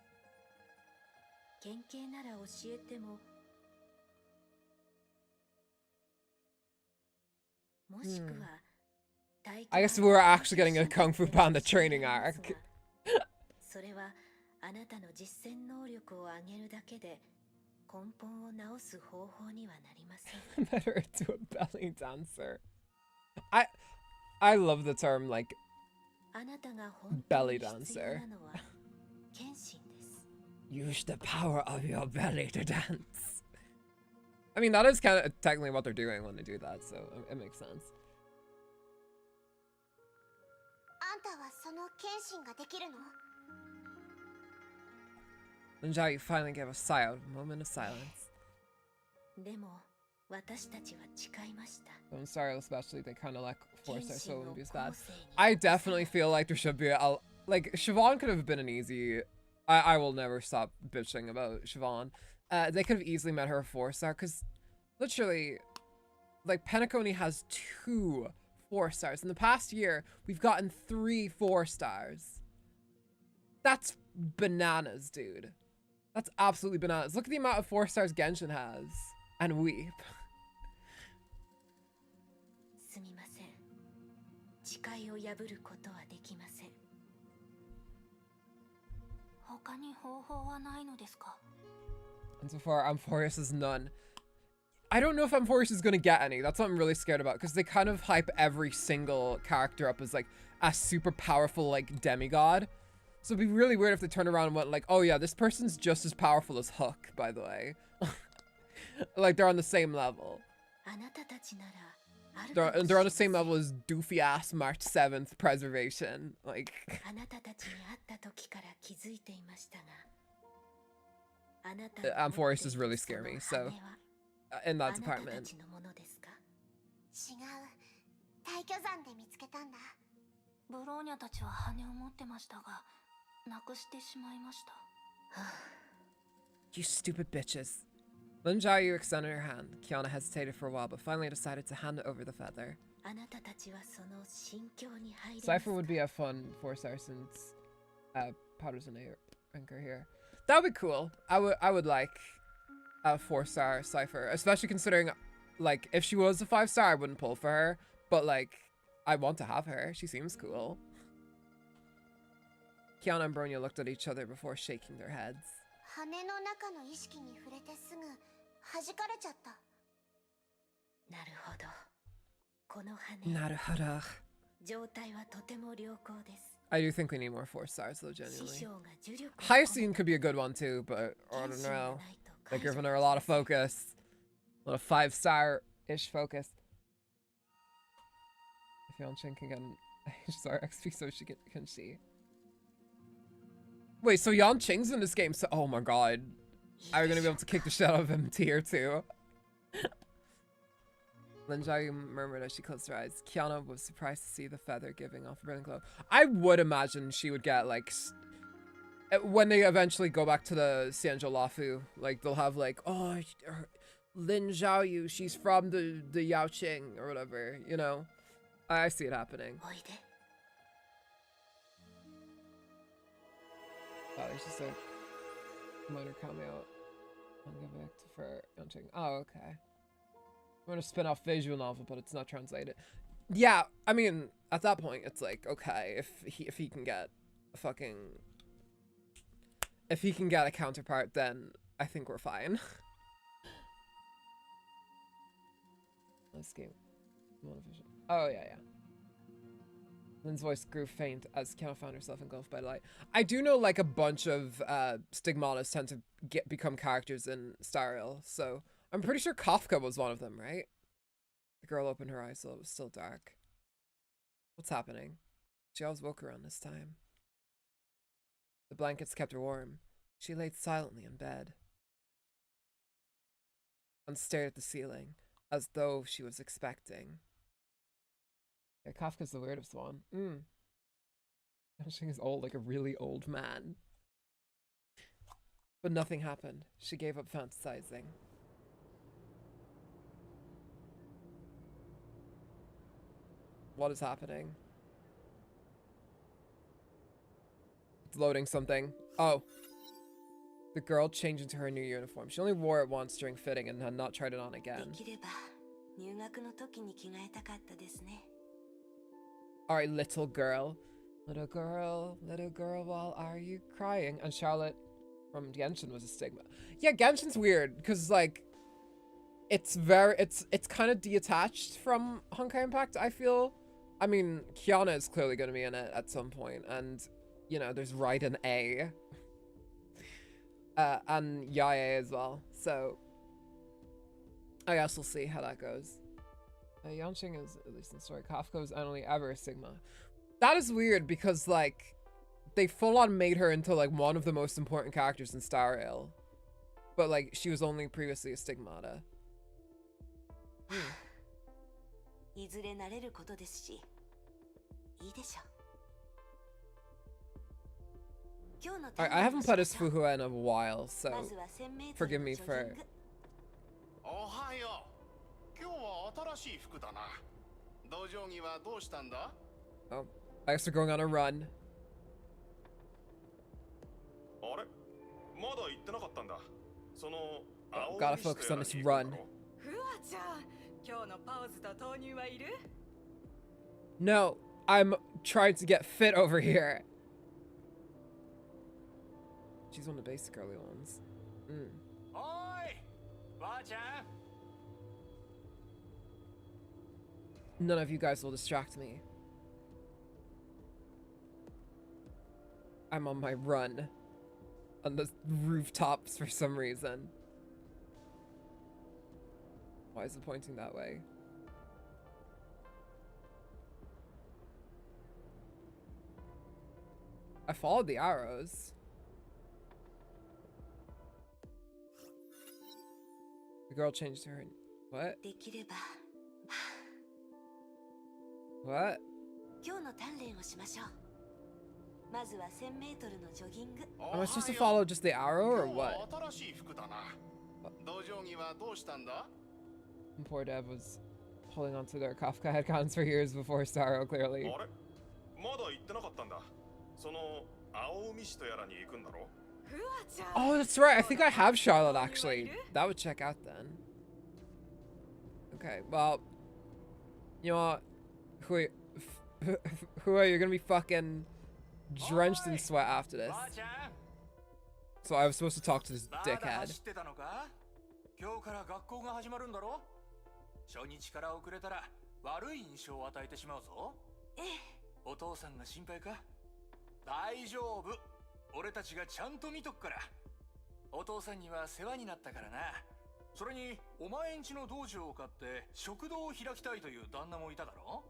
県警なら教えても、もしくは、I guess we're actually getting a Kung Fu Panda training arc. それはあなたの実践能力を上げるだけで根本を直す方法にはなりません。Better to a belly dancer. I love the term, like, あなたが本当 belly に必要 dancer. なのは献身です。 Use the power of your belly to dance. I mean, that is kind of technically what they're doing when they do that, so it makes sense. あんたはその献身ができるの？ Lin Zhao, you finally gave a sigh out, a moment of silence. でも私たちは誓いました。 I'm sorry, especially they kind of like forced our soul abuse bad. I definitely feel like there should be like Siobhan could have been an easy. I will never stop bitching about Siobhan. They could have easily met her a 4-star because literally, like Penacony has 2 4-stars. In the past year, we've gotten 3 4-stars. That's bananas, dude. That's absolutely bananas. Look at the amount of 4-stars Genshin has. And weep. すみません。誓いを破ることはできません。他に方法はないのですか? And so far, Amphorius is none. I don't know if Amphorius is gonna get any. That's what I'm really scared about, because they kind of hype every single character up as like a super powerful like demigod. So it'd be really weird if they turned around and went like, oh yeah, this person's just as powerful as Hook, by the way. Like they're on the same level. They're on the same level as doofy ass March 7th preservation. Like Amphorius does really scare me, so in that department. 違う。退去山で見つけたんだ。ブローニャたちは羽を持ってましたが、なくしてしまいました。You stupid bitches. Lin Zhao extended her hand. Kiana hesitated for a while, but finally decided to hand over the feather. Cypher would be a fun 4-star since Powder's an anchor here. That would be cool. I would like a 4-star Cypher, especially considering like if she was a 5-star, I wouldn't pull for her, but like I want to have her. She seems cool. Kiana and Bronya looked at each other before shaking their heads. 羽の中の意識に触れてすぐ弾かれちゃった。なるほど。この羽。なるほど。状態はとても良好です。I do think we need more 4-stars though, genuinely. Hyacinth could be a good one too, but I don't know. They're giving her a lot of focus. On a 5-star-ish focus. If Yeonching can get an HSR XP so she can see. Wait, so Yeonching's in this game, so oh my god. Are we gonna be able to kick the shit out of him tier 2? Lin Jiayu murmured as she closed her eyes. Kiana was surprised to see the feather giving off a brilliant glow. I would imagine she would get, like, when they eventually go back to the Sanjo Lafu, like, they'll have, like, oh, Lin Jiayu, she's from the Yaoqing, or whatever, you know? I see it happening. Oh, there's just a minor cameo. I'll give it for Yeonching. Oh, okay. I'm gonna spin off visual novel, but it's not translated. Yeah, I mean, at that point, it's like, okay, if he can get a fucking... If he can get a counterpart, then I think we're fine. Let's game. Oh, yeah, yeah. Lynn's voice grew faint as Kiana found herself engulfed by light. I do know, like, a bunch of stigmatas tend to become characters in Star Rail, so I'm pretty sure Kafka was one of them, right? The girl opened her eyes so it was still dark. What's happening? She always woke around this time. The blankets kept her warm. She laid silently in bed and stared at the ceiling as though she was expecting. Yeah, Kafka's the weirdest one. She's old, like a really old man. But nothing happened. She gave up fantasizing. What is happening? It's loading something. Oh. The girl changed into her new uniform. She only wore it once during fitting and had not tried it on again. Alright, little girl. Little girl, why are you crying? And Charlotte from Genshin was a stigma. Yeah, Genshin's weird, because, like, it's kind of detached from Honkai Impact, I feel. I mean, Kiana is clearly going to be in it at some point, and, you know, there's Raiden A. And Yae as well, so I guess we'll see how that goes. Yeonching is, at least in story, Kafka was only ever a Sigma. That is weird because, like, they full-on made her into, like, one of the most important characters in Star Rail. But, like, she was only previously a Stigmata. I haven't played as Fuhua in a while, so forgive me for... Oh, I guess we're going on a run. Oh, gotta focus on this run. No, I'm trying to get fit over here. She's one of the basic early ones. None of you guys will distract me. I'm on my run. On the rooftops for some reason. Why is it pointing that way? I followed the arrows. The girl changed her. What? What? Am I supposed to follow just the arrow or what? Poor Dev was holding on to their Kafka headcons for years before Starro, clearly. Oh, that's right. I think I have Charlotte, actually. That would check out then. Okay, well, you know what? Who are you gonna be fucking drenched in sweat after this? So I was supposed to talk to this dickhead. それにお前んちの道場を買って食堂を開きたいという旦那もいただろ。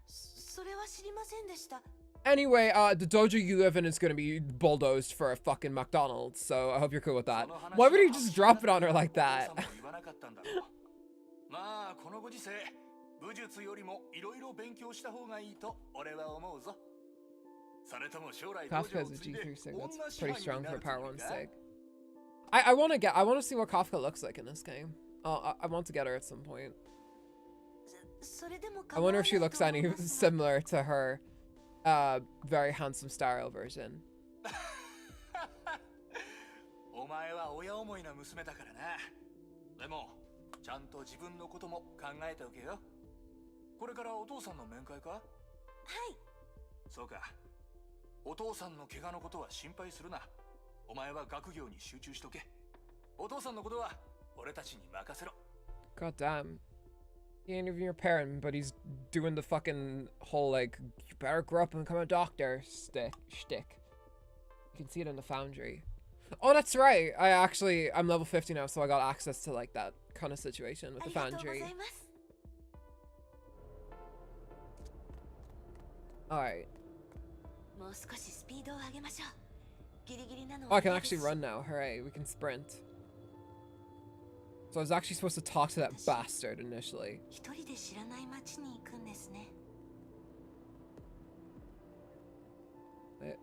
それは知りませんでした。 Anyway, the dojo you live in is gonna be bulldozed for a fucking McDonald's, so I hope you're cool with that. Why would he just drop it on her like that? まあこのご時世、武術よりもいろいろ勉強した方がいいと俺は思うぞ。それとも将来道場 Kafka を is a 継いで G3 sig. 女 That's 支 pretty 配に strong な for る a つ power も 1 りか。 sig. I want to see what Kafka looks like in this game. I want to get her at some point. それでも I wonder if she looks any similar to her very handsome Starro version. お前は親思いな娘だからな。でもちゃんと自分のことも考えておけよ。これからお父さんの面会か？はい。そうか。お父さんの怪我のことは心配するな。お前は学業に集中しとけ。お父さんのことは俺たちに任せろ。 God damn. He ain't even your parent, but he's doing the fucking whole, like, you better grow up and become a doctor shtick. You can see it in the foundry. Oh, that's right. I'm level 50 now, so I got access to, like, that kind of situation with the foundry. Alright. Oh, I can actually run now. Hooray, we can sprint. So I was actually supposed to talk to that bastard initially. Wait.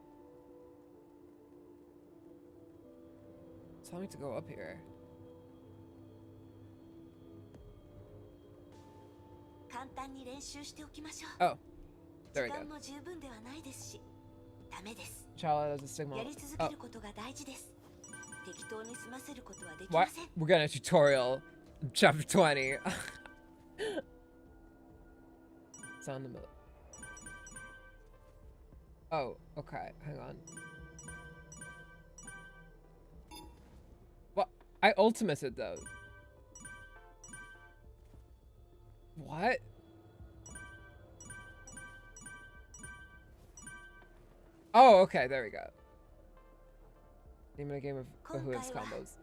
Tell me to go up here. Oh, there we go. Child has a stigma. Oh. What? We're getting a tutorial. Chapter 20. Sound the middle. Oh, okay. Hang on. What? I ultimated though. What? Oh, okay. There we go. Name in a game of Bahua's combos.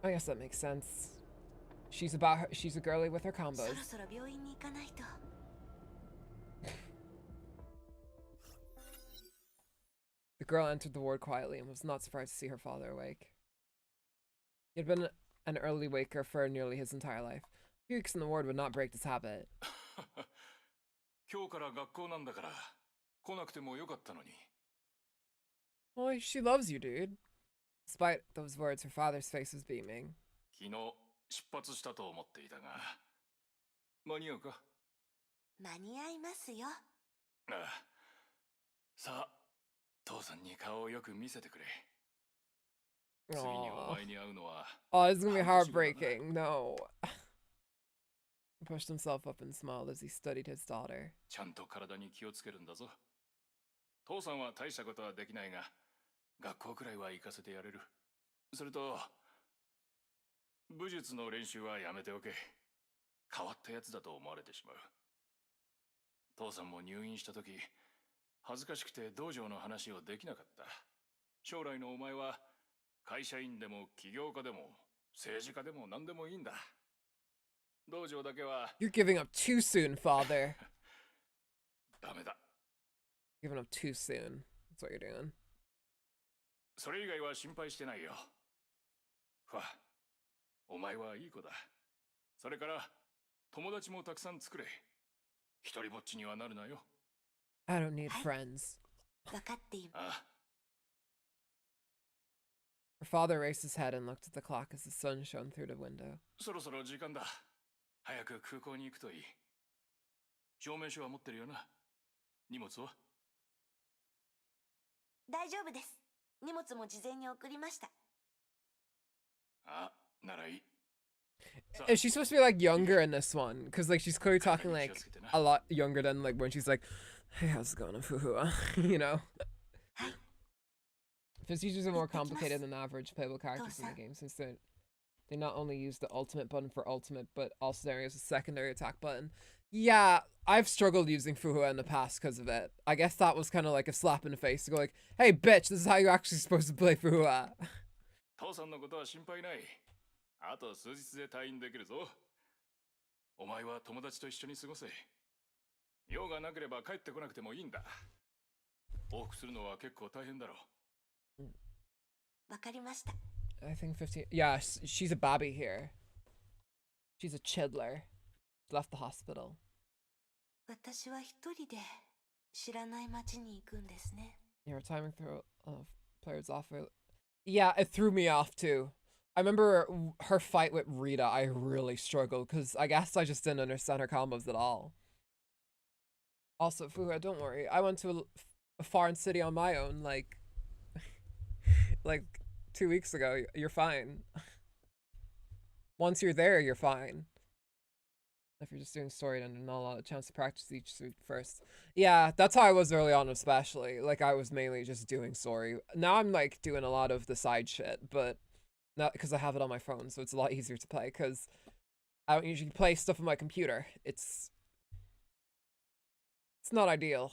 I guess that makes sense. She's a girly with her combos. The girl entered the ward quietly and was not surprised to see her father awake. He had been an early waker for nearly his entire life. A few weeks in the ward would not break this habit. Well, she loves you, dude. Despite those words, her father's face was beaming. Oh, it's gonna be heartbreaking. No. He pushed himself up and smiled as he studied his daughter. 父さんは大したことはできないが、学校くらいは行かせてやれる。それと、武術の練習はやめておけ。変わったやつだと思われてしまう。父さんも入院した時、恥ずかしくて道場の話をできなかった。将来のお前は会社員でも起業家でも政治家でも何でもいいんだ。道場だけは。You're giving up too soon, father. ダメだ。Giving up too soon. That's what you're doing. それ以外は心配してないよ。ふわ、お前はいい子だ。それから友達もたくさん作れ。一人ぼっちにはなるなよ。I don't need friends. 分かっています。Her father raised his head and looked at the clock as the sun shone through the window. そろそろ時間だ。早く空港に行くといい。証明書は持ってるよな。荷物は？大丈夫です。荷物も事前に送りました。あ、ならいい。Is she supposed to be like younger in this one? Because like she's clearly talking like a lot younger than like when she's like, "Hey, how's it going, Fuhua?" You know. Procedures are more complicated than average playable characters in the game since they not only use the ultimate button for ultimate, but also there is a secondary attack button. Yeah, I've struggled using Fuhua in the past because of it. I guess that was kind of like a slap in the face to go like, "Hey, bitch, this is how you're actually supposed to play Fuhua." 父さんのことは心配ない。あと数日で退院できるぞ。お前は友達と一緒に過ごせ。用がなければ帰ってこなくてもいいんだ。往復するのは結構大変だろう。わかりました。I think 15. Yeah, she's a babby here. She's a chidler. Left the hospital. 私は一人で知らない町に行くんですね。Yeah, timing throw players off. Yeah, it threw me off too. I remember her fight with Rita. I really struggled because I guess I just didn't understand her combos at all. Also, Fuha, don't worry. I went to a foreign city on my own, like 2 weeks ago. You're fine. Once you're there, you're fine. If you're just doing story and not a lot of chance to practice each suit first. Yeah, that's how I was early on, especially. Like, I was mainly just doing story. Now I'm, like, doing a lot of the side shit, but not because I have it on my phone, so it's a lot easier to play, because I don't usually play stuff on my computer. It's not ideal.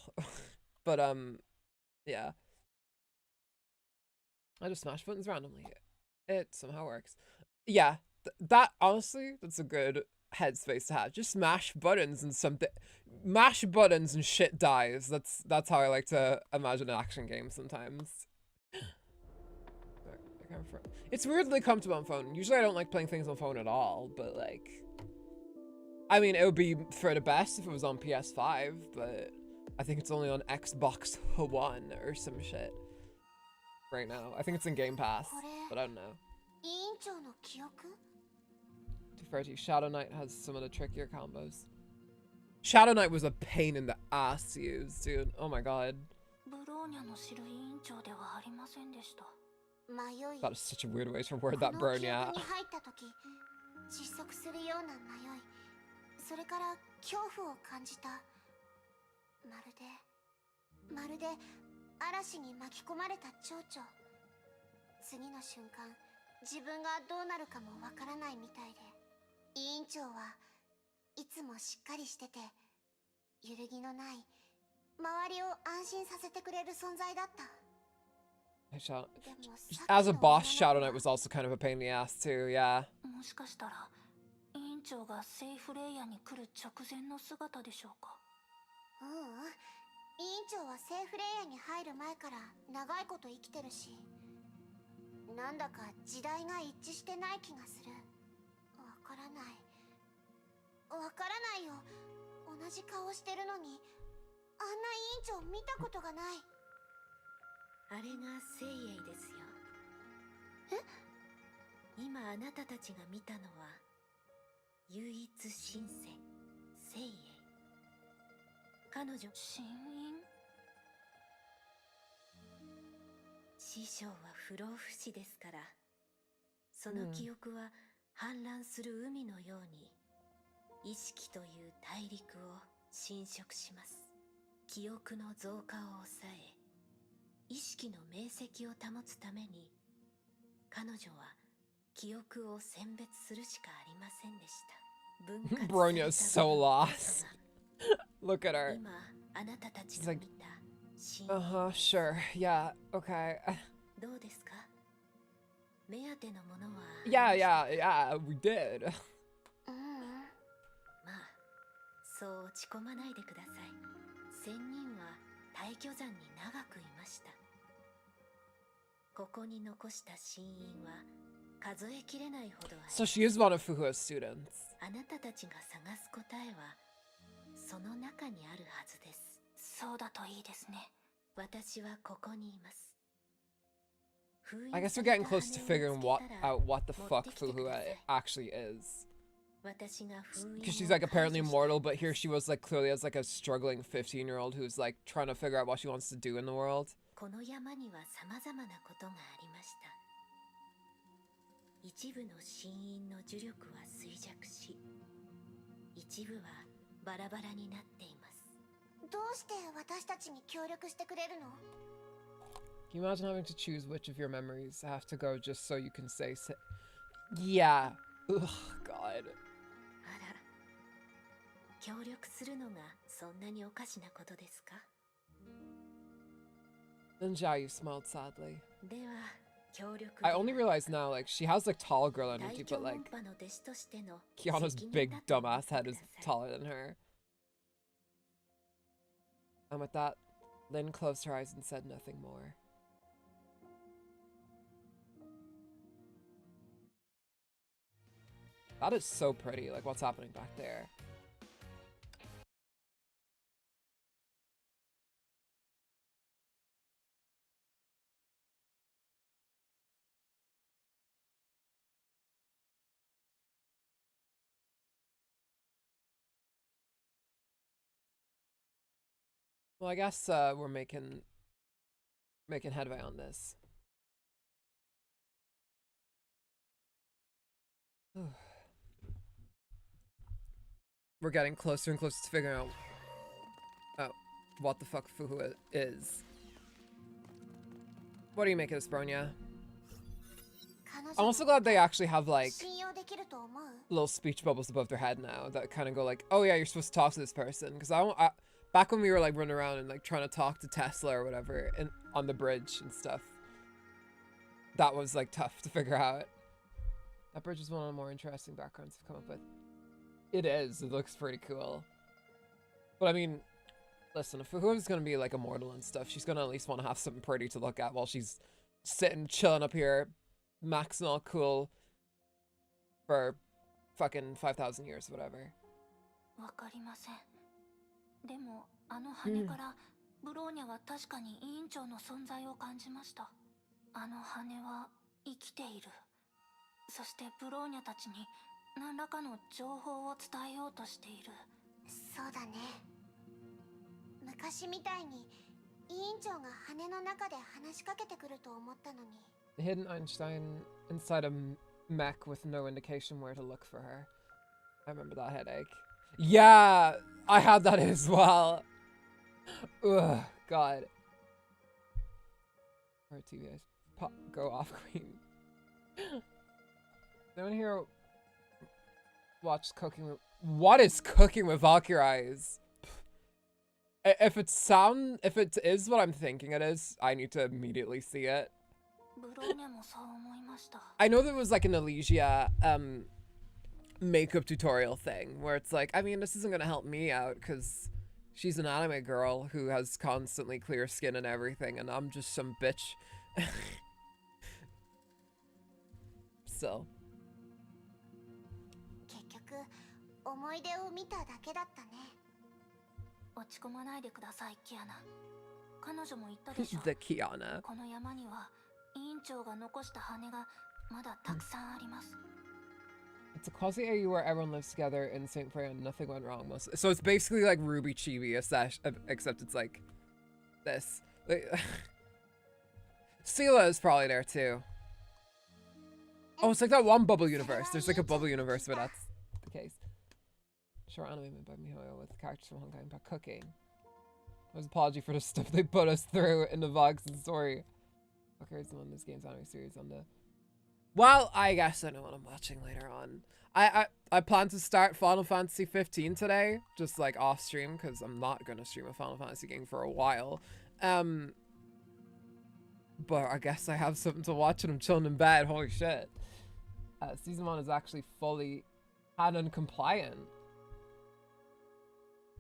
But, yeah. I just smash buttons randomly. It somehow works. Yeah, that, honestly, that's a good headspace to have. Just mash buttons and something, mash buttons and shit dies. That's how I like to imagine an action game sometimes. It's weirdly comfortable on phone. Usually I don't like playing things on phone at all, but like, I mean, it would be for the best if it was on PS5, but I think it's only on Xbox One or some shit right now. I think it's in Game Pass, but I don't know. To fair to you, Shadow Knight has some of the trickier combos. Shadow Knight was a pain in the ass to use, dude. Oh my god. That is such a weird way to word that, Bronya. それから恐怖を感じた。まるで嵐に巻き込まれた蝶々。次の瞬間、自分がどうなるかもわからないみたいで、委員長はいつもしっかりしてて、揺るぎのない周りを安心させてくれる存在だった。As a boss, Shadow Knight was also kind of a pain in the ass too, yeah. もしかしたら委員長がセーフレイヤに来る直前の姿でしょうか。委員長はセーフレイヤに入る前から長いこと生きてるし、なんだか時代が一致してない気がする。わからないよ。同じ顔してるのに、あんな委員長見たことがない。あれが聖英ですよ。今あなたたちが見たのは唯一神聖聖英。彼女神隠。師匠は不老不死ですから、その記憶は氾濫する海のように意識という大陸を侵食します。記憶の増加を抑え、意識の明晰を保つために、彼女は記憶を選別するしかありませんでした。Bronya is so lost. Look at her. 今あなたたちが見た神Uh-huh, sure. Yeah, okay. どうですか？目当てのものは Yeah, we did. まあ、そう落ち込まないでください。仙人は大巨山に長くいました。ここに残した神印は数えきれないほどあります。 So she is one of Fuhua's students. あなたたちが探す答えはその中にあるはずです。そうだといいですね。私はここにいます。 I guess we're getting close to figuring out what the fuck Fuhua actually is. Because she's like apparently immortal, but here she was like clearly as like a struggling 15-year-old who's like trying to figure out what she wants to do in the world. この山には様々なことがありました。一部の神印の呪力は衰弱し、一部はバラバラになっています。どうして私たちに協力してくれるの？ Can you imagine having to choose which of your memories have to go just so you can say yeah. Ugh, God. あら、協力するのがそんなにおかしなことですか？ Then Zhao, you smiled sadly. では、I only realize now, like, she has like tall girl energy, but like Kiana's big dumbass head is taller than her. And with that, Lynn closed her eyes and said nothing more. That is so pretty, like what's happening back there. Well, I guess we're making headway on this. We're getting closer and closer to figuring out what the fuck Fuhu is. What do you make of this, Bronya? I'm also glad they actually have like little speech bubbles above their head now that kind of go like, oh yeah, you're supposed to talk to this person. Because back when we were like running around and like trying to talk to Tesla or whatever and on the bridge and stuff, that was like tough to figure out. That bridge is one of the more interesting backgrounds I've come up with. It is. It looks pretty cool. But I mean, listen, if whoever's gonna be like immortal and stuff, she's gonna at least want to have something pretty to look at while she's sitting chilling up here, maxing all cool for fucking 5,000 years, whatever. わかりません。でもあの羽からブローニャは確かに委員長の存在を感じました。あの羽は生きている。そしてブローニャたちに何らかの情報を伝えようとしている。そうだね。昔みたいに委員長が羽の中で話しかけてくると思ったのに。Hidden Einstein inside a mech with no indication where to look for her. I remember that headache. Yeah, I had that as well. Ugh, God. Alright, TVs. Go off, Queen. Anyone here watch Cooking with... What is Cooking with Valkyries? If it is what I'm thinking it is, I need to immediately see it. I know there was like an Elysia makeup tutorial thing where it's like, I mean, this isn't gonna help me out because she's an anime girl who has constantly clear skin and everything, and I'm just some bitch. Still. 結局思い出を見ただけだったね。落ち込まないでください、キアナ。彼女も言ったでしょ。The Kiana. この山には委員長が残した羽がまだたくさんあります。 It's a quasi AU where everyone lives together in St. Freya and nothing went wrong. So it's basically like Ruby Chibi, except it's like this. Sela is probably there too. Oh, it's like that one bubble universe. There's like a bubble universe where that's the case. Short anime made by Mihoyo with characters from Honkai about cooking. It was an apology for the stuff they put us through in the vlogs and story. Okay, it's one of this game's anime series on the... Well, I guess I know what I'm watching later on. I plan to start Final Fantasy 15 today, just like off stream, because I'm not going to stream a Final Fantasy game for a while. But I guess I have something to watch and I'm chilling in bed. Holy shit. Season 1 is actually fully canon compliant.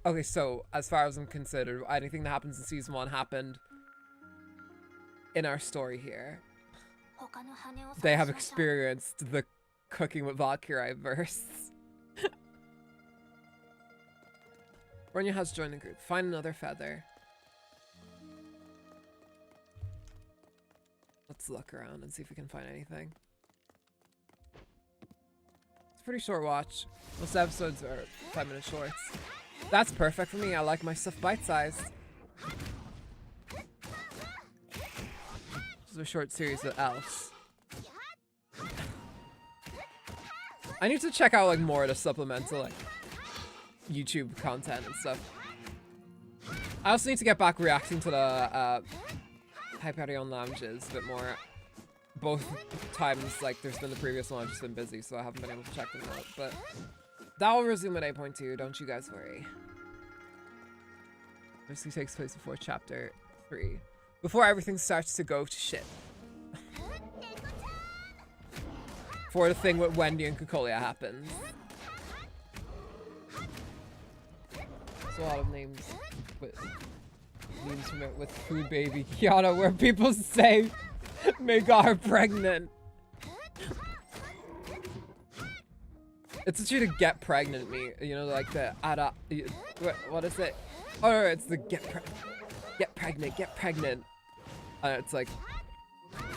Okay, so as far as I'm considered, anything that happens in Season 1 happened in our story here. They have experienced the Cooking with Valkyrie verse. Bronya has joined the group. Find another feather. Let's look around and see if we can find anything. It's a pretty short watch. Most episodes are 5-minute shorts. That's perfect for me. I like my stuff bite-sized. This is a short series with Elf. I need to check out like more of the supplemental like YouTube content and stuff. I also need to get back reacting to the Hyperion Lounges a bit more. Both times like there's been the previous one, I've just been busy, so I haven't been able to check them out. But that will resume at 8.2, don't you guys worry. Basically takes place before chapter 3. Before everything starts to go to shit. before the thing with Wendy and Kokolia happens. There's a lot of names with memes from it with Food Baby Kiana where people say May got her pregnant. It's literally to get pregnant me, you know, like the what is it? Oh no, it's the get pregnant. And it's like,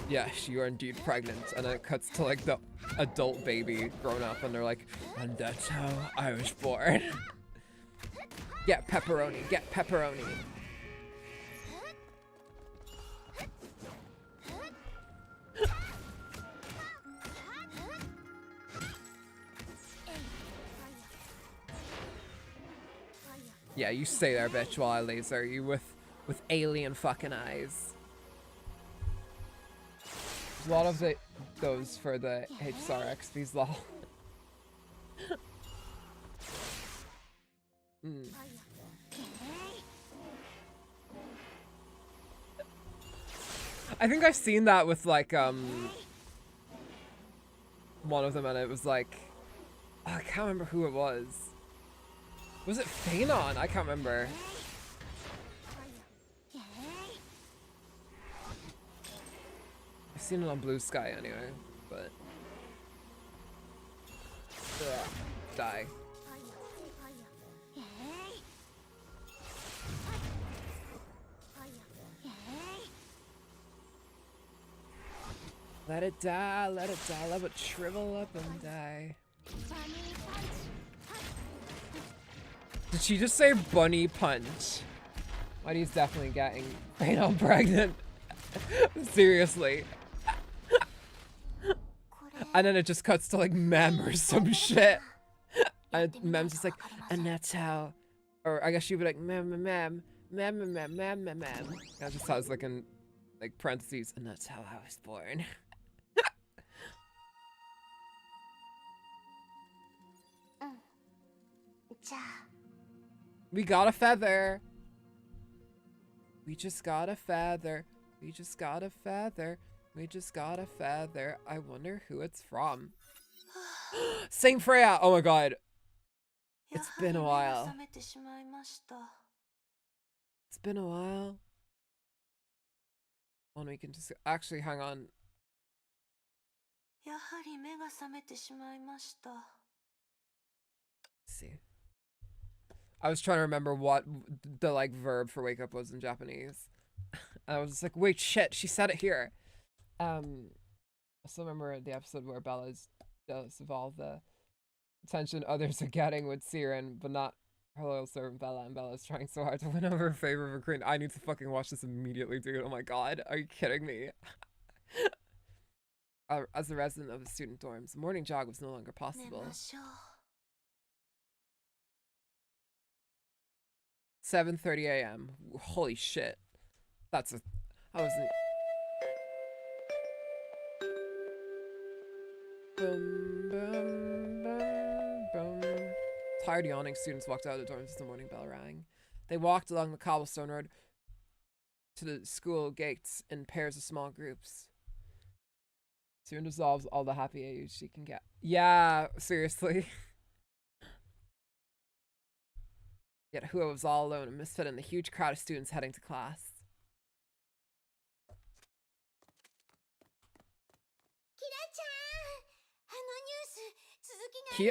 yes, you are indeed pregnant. And then it cuts to like the adult baby grown up and they're like, and that's how I was born. Get pepperoni, get pepperoni. Yeah, you stay there, bitch, while I laser you with alien fucking eyes. There's a lot of it goes for the HSRXP's law. I think I've seen that with like one of them and it was like, oh, I can't remember who it was. Was it Phanon? I can't remember. I've seen it on Blue Sky anyway, but ugh, die. Let it die, let it die, let it shrivel up and die. Did she just say bunny punch? Whitey's definitely getting Phanon pregnant. Seriously. And then it just cuts to like Mem or some shit. And Mem's just like, and that's how, or I guess she'd be like, Mem. And it just has like in like parentheses, and that's how I was born. We got a feather. We just got a feather. We just got a feather. We just got a feather. I wonder who it's from. Saint Freya! Oh my god. It's been a while. It's been a while. One we can just actually hang on. Let's see. I was trying to remember what the like verb for wake up was in Japanese. And I was just like, wait, shit, she said it here. I still remember the episode where Bella's jealous of all the attention others are getting with Siren, but not her loyal servant Bella, and Bella's trying so hard to win over in favor of her queen. I need to fucking watch this immediately, dude. Oh my god, are you kidding me? As a resident of the student dorms, a morning jog was no longer possible. 7:30 a.m. Holy shit. That's a... I wasn't... Boom, boom, boom, boom. Tired, yawning students walked out of the dorms as the morning bell rang. They walked along the cobblestone road to the school gates in pairs of small groups. Soon dissolves all the happy age she can get. Yeah, seriously. Yet Hua was all alone, a misfit in the huge crowd of students heading to class.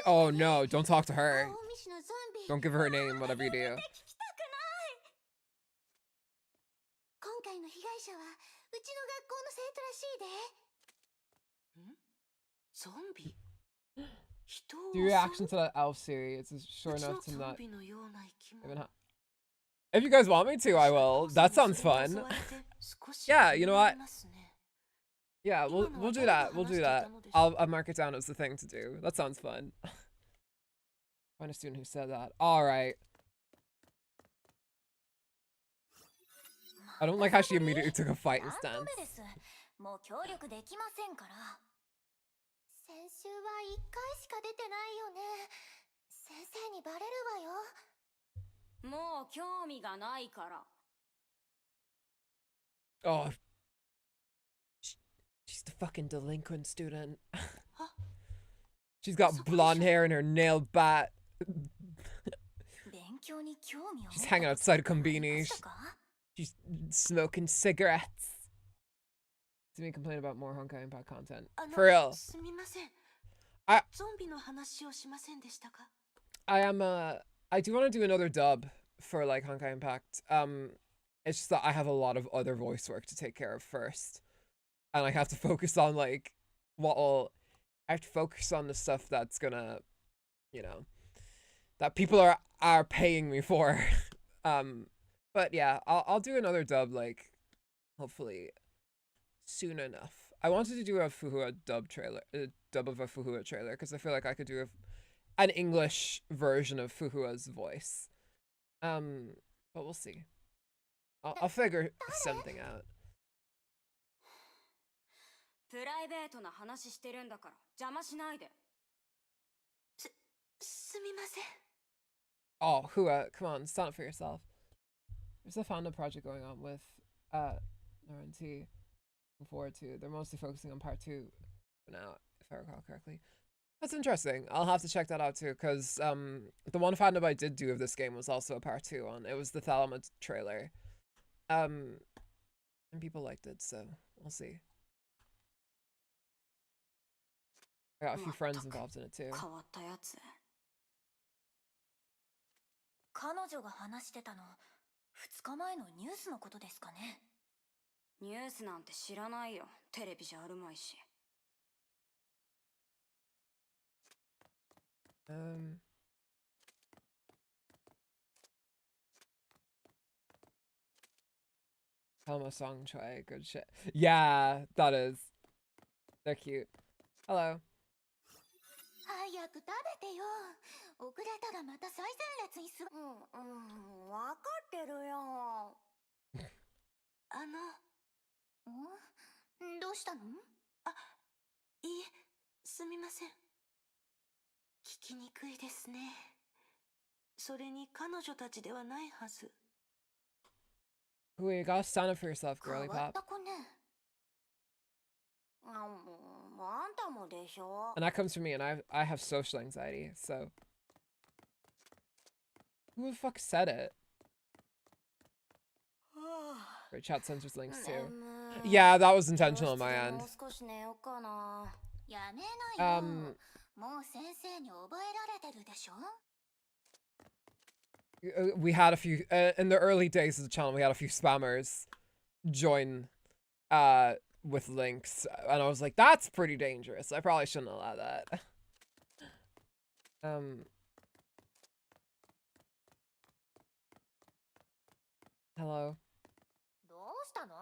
Oh no, don't talk to her. Don't give her her name, whatever you do. Do reaction to that elf series. It's short enough to not even if you guys want me to, I will. That sounds fun. Yeah, you know what? Yeah, we'll do that. We'll do that. I'll mark it down as the thing to do. That sounds fun. Find a student who said that. Alright. I don't like how she immediately took a fighting stance. 先週は1回しか出てないよね。先生にバレるわよ。もう興味がないから。Oh. She's the fucking delinquent student. She's got blonde hair and her nail bat. She's hanging outside a combini. She's smoking cigarettes. To me, complain about more Honkai Impact content. For real. I do want to do another dub for like Honkai Impact. It's just that I have a lot of other voice work to take care of first. And I have to focus on like I have to focus on the stuff that's gonna, you know, that people are paying me for. But yeah, I'll do another dub like hopefully soon enough. I wanted to do a Fuhua dub of a Fuhua trailer because I feel like I could do an English version of Fuhua's voice. But we'll see. I'll figure something out. Oh, Hua, come on, stand up for yourself. There's a fandom project going on with RNT. Looking forward to. They're mostly focusing on part 2 for now, if I recall correctly. That's interesting. I'll have to check that out too, because the one fandom I did do of this game was also a part 2 on. It was the Thalama trailer. And people liked it, so we'll see. I got a few friends involved in it too. 彼女が話してたの2日前のニュースのことですかね。ニュースなんて知らないよ。テレビじゃあるまいし。Helma Song Choi, good shit. Yeah, that is. They're cute. Hello. 早く食べてよ。遅れたらまた最前列にす。わかってるよ。どうしたの？いいえ、すみません。聞きにくいですね。それに彼女たちではないはず。Who you gotta stand up for yourself, girly pop. And that comes from me, and I have social anxiety, so. Who the fuck said it? Great chat censors links too. Yeah, that was intentional on my end. We had a few in the early days of the channel. We had a few spammers join with links, and I was like, "That's pretty dangerous. I probably shouldn't allow that." Hello. どうしたの？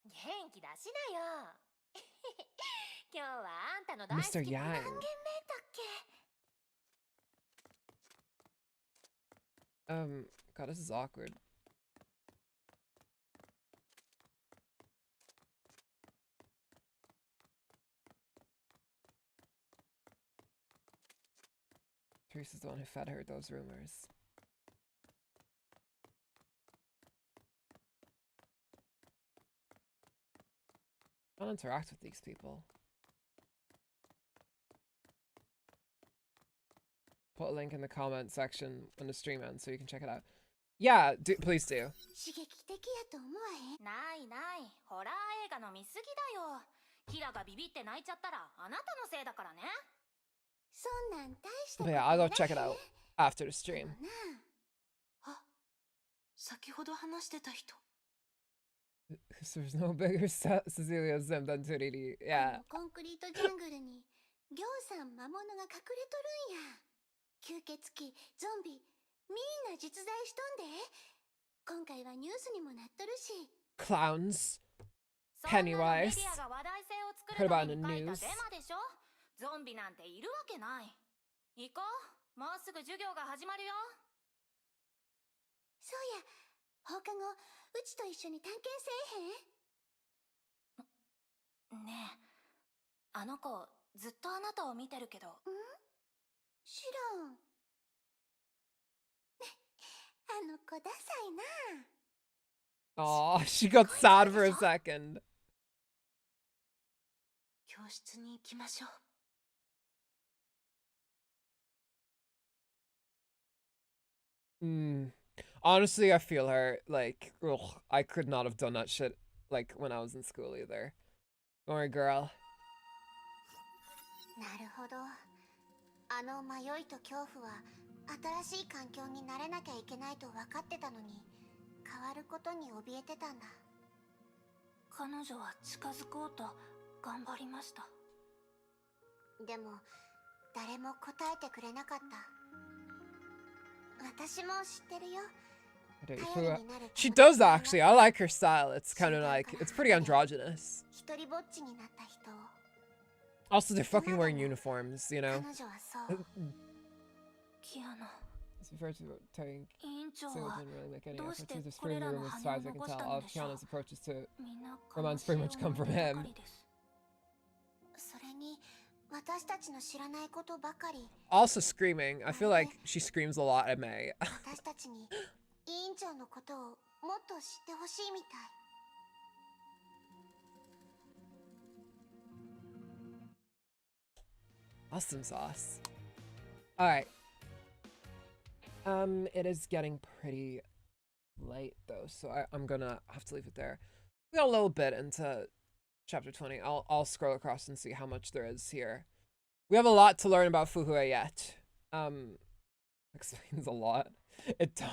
元気出しなよ。今日はあんたの大好きな何軒目だっけ？ God, this is awkward. Teresa's the one who fed her those rumors. I don't interact with these people. Put a link in the comment section when the stream ends so you can check it out. Yeah, please do. 刺激的やと思わへん？ないない。ホラー映画の見過ぎだよ。キラがビビって泣いちゃったらあなたのせいだからね。そんなん大したこと But yeah, I'll go check it out after the stream. あ、先ほど話してた人。There's no bigger Cecilia Zim than Turiri. Yeah. コンクリートジャングルにぎょうさん魔物が隠れとるんや。吸血鬼、ゾンビ、みんな実在しとんで。今回はニュースにもなっとるし。Clowns. Pennywise. Heard about in the news. ゾンビなんているわけない。行こう。もうすぐ授業が始まるよ。そうや、放課後、うちと一緒に探検せえへん？ねえ、あの子、ずっとあなたを見てるけど。知らん。あの子ダサいな。Aw, she got sad for a second. 教室に行きましょう。Honestly, I feel her. Like, ugh, I could not have done that shit, like, when I was in school either. Don't worry, girl. なるほど。あの迷いと恐怖は新しい環境に慣れなきゃいけないと分かってたのに、変わることに怯えてたんだ。彼女は近づこうと頑張りました。でも誰も答えてくれなかった。私も知ってるよ。She does actually. I like her style. It's kind of like, it's pretty androgynous. Also, they're fucking wearing uniforms, you know? It's referred to telling Single didn't really make any effort to disprove the room as far as I can tell. All of Kiana's approaches to romance pretty much come from him. Also screaming. I feel like she screams a lot at May. Awesome sauce. Alright. It is getting pretty late though, so I'm gonna have to leave it there. We got a little bit into chapter 20. I'll scroll across and see how much there is here. We have a lot to learn about Fuhua yet. Explains a lot. It does.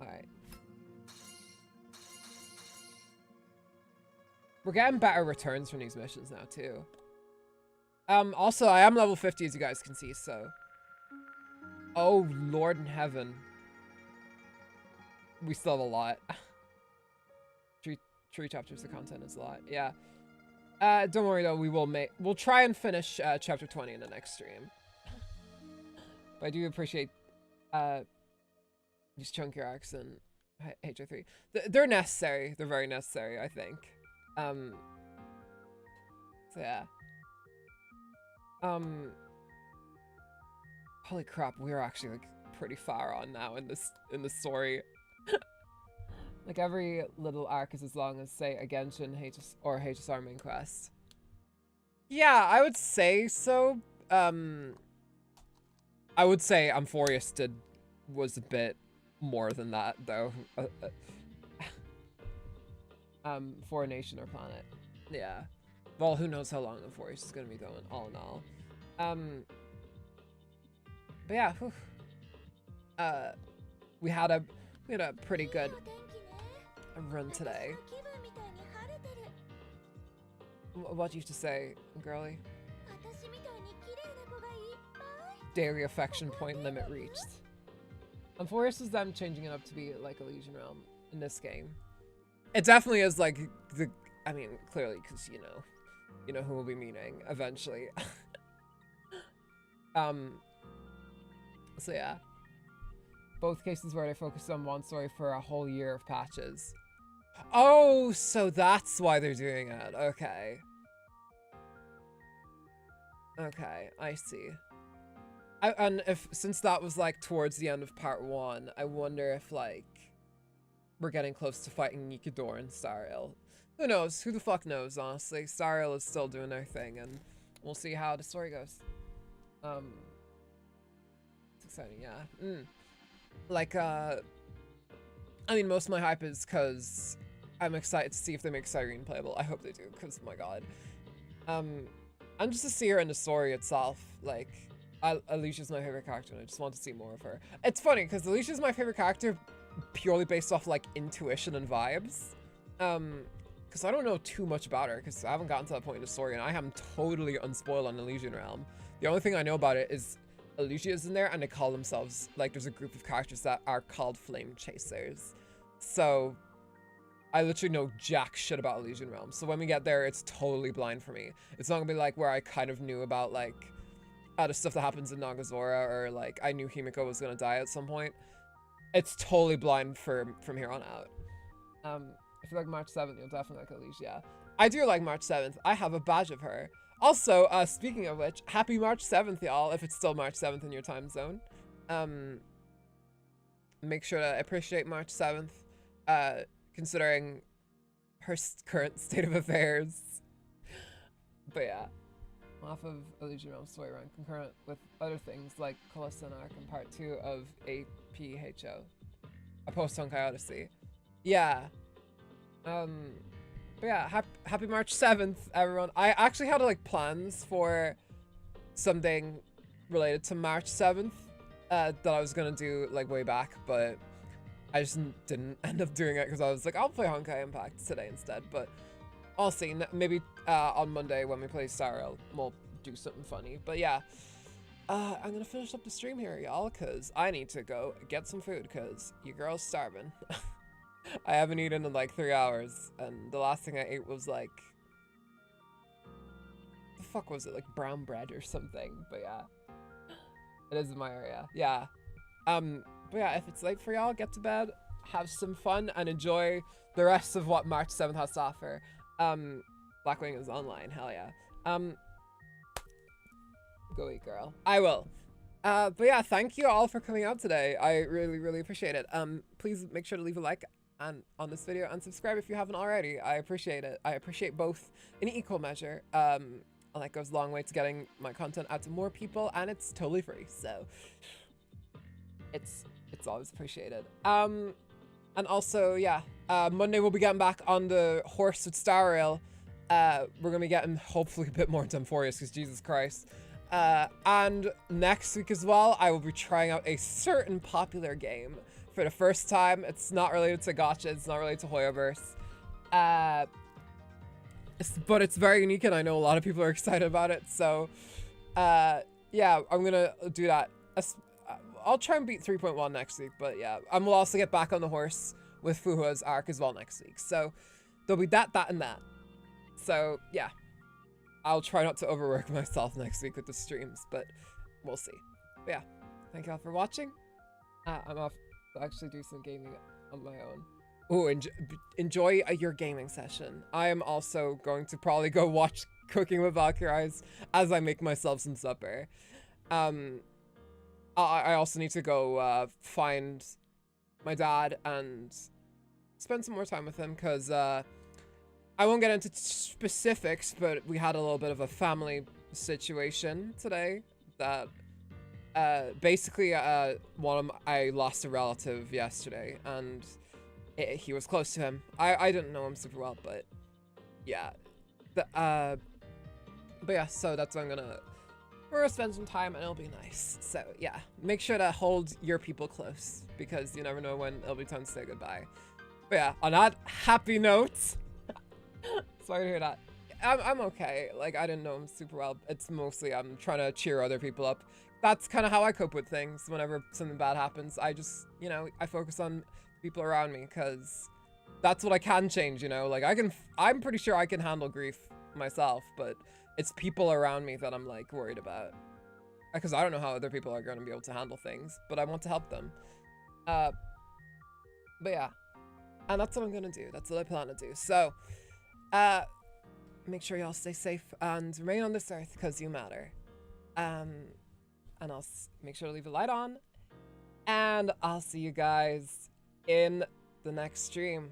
Alright. We're getting better returns from these missions now too. Also, I am level 50 as you guys can see, so. Oh, Lord in heaven. We still have a lot. Three chapters of content is a lot, yeah. Don't worry though, we'll try and finish chapter 20 in the next stream. But I do appreciate these chunkier arcs in HO3. They're necessary. They're very necessary, I think. So yeah. Holy crap, we're actually like pretty far on now in the story. Like every little arc is as long as, say, a Genshin or HSR main quest. Yeah, I would say so. I would say Amphorius was a bit more than that though. For a nation or planet. Yeah. Well, who knows how long Amphorius is gonna be going, all in all. But yeah, whew. We had a pretty good run today. What do you have to say, girly? Daily affection point limit reached. Amphorius is them changing it up to be like Elysian Realm in this game. It definitely is like I mean, clearly, because you know who we'll be meeting eventually. So yeah. Both cases where they focused on one story for a whole year of patches. Oh, so that's why they're doing it. Okay. Okay, I see. And since that was like towards the end of part 1, I wonder if like we're getting close to fighting Nikidor and Stariel. Who knows? Who the fuck knows, honestly? Stariel is still doing their thing, and we'll see how the story goes. It's exciting, yeah. Like, I mean, most of my hype is because I'm excited to see if they make Cyrene playable. I hope they do, because, my god. And just to see her in the story itself, like, Alicia's my favorite character, and I just want to see more of her. It's funny, because Alicia's my favorite character purely based off, like, intuition and vibes. Because I don't know too much about her, because I haven't gotten to that point in the story, and I am totally unspoiled on Elysian Realm. The only thing I know about it is Alicia's in there, and they call themselves, like, there's a group of characters that are called Flame Chasers. So, I literally know jack shit about Elysian Realm. So when we get there, it's totally blind for me. It's not gonna be like where I kind of knew about, like, the stuff that happens in Nagazora, or, like, I knew Himiko was gonna die at some point. It's totally blind from here on out. If you like March 7th, you'll definitely like Alicia. I do like March 7th. I have a badge of her. Also, speaking of which, happy March 7th, y'all, if it's still March 7th in your time zone. Make sure to appreciate March 7th, considering her current state of affairs. But yeah. Half of Illusion Realm story ran concurrent with other things like Colossal Arc and Part 2 of APHO. A post Honkai Odyssey. Yeah. But yeah, happy March 7th, everyone. I actually had like plans for something related to March 7th that I was gonna do like way back, but I just didn't end up doing it because I was like, I'll play Honkai Impact today instead. But I'll see. Maybe on Monday when we play Star Rail, we'll do something funny. But yeah, I'm gonna finish up the stream here, y'all, because I need to go get some food because your girl's starving. I haven't eaten in like 3 hours, and the last thing I ate was like, the fuck was it, like brown bread or something? But yeah, it is in my area. Yeah. But yeah, if it's late for y'all, get to bed, have some fun, and enjoy the rest of what March 7th has to offer. Blackwing is online, hell yeah. Go eat, girl. I will. But yeah, thank you all for coming out today. I really, really appreciate it. Please make sure to leave a like on this video and subscribe if you haven't already. I appreciate it. I appreciate both in equal measure. And that goes a long way to getting my content out to more people, and it's totally free, so it's always appreciated. And also, yeah, Monday we'll be getting back on the horse with Star Rail. We're gonna be getting hopefully a bit more into Amphorius, because Jesus Christ. And next week as well, I will be trying out a certain popular game for the first time. It's not related to gacha, it's not related to Hoyoverse. But it's very unique, and I know a lot of people are excited about it. So, yeah, I'm gonna do that. I'll try and beat 3.1 next week, but yeah. And we'll also get back on the horse with Fuhua's arc as well next week. So there'll be that, and that. So yeah, I'll try not to overwork myself next week with the streams, but we'll see. But yeah, thank you all for watching. I'm off to actually do some gaming on my own. Ooh, enjoy your gaming session. I am also going to probably go watch Cooking with Valkyries as I make myself some supper. I also need to go find my dad and spend some more time with him, because I won't get into specifics, but we had a little bit of a family situation today that basically I lost a relative yesterday, and he was close to him. I didn't know him super well, but yeah. But yeah, so that's what we're gonna spend some time, and it'll be nice. So yeah, make sure to hold your people close, because you never know when it'll be time to say goodbye. But yeah, on that happy note, sorry to hear that. I'm okay. Like, I didn't know him super well. It's mostly I'm trying to cheer other people up. That's kind of how I cope with things. Whenever something bad happens, I just, you know, I focus on people around me, because that's what I can change, you know? Like, I'm pretty sure I can handle grief myself, but it's people around me that I'm like worried about, because I don't know how other people are going to be able to handle things, but I want to help them. But yeah, and that's what I'm gonna do. That's what I plan to do. So make sure y'all stay safe and remain on this earth, because you matter. And I'll make sure to leave a light on, and I'll see you guys in the next stream.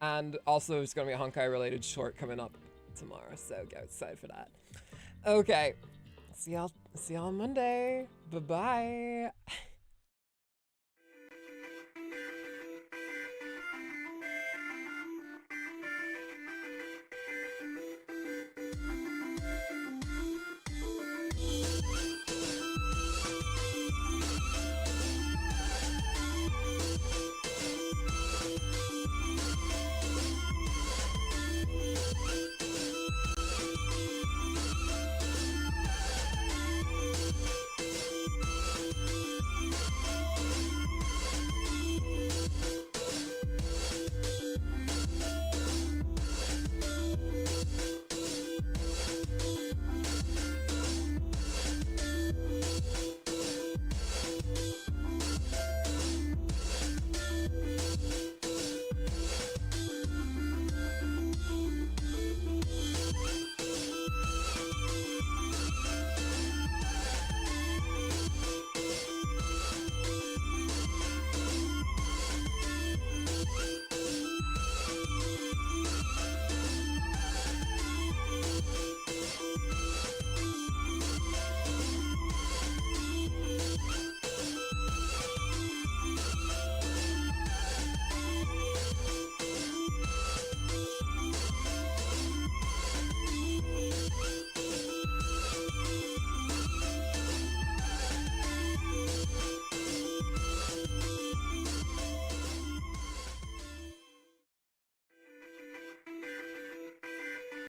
And also, there's gonna be a Honkai related short coming up tomorrow, so get excited for that. Okay, see y'all on Monday. Bye bye.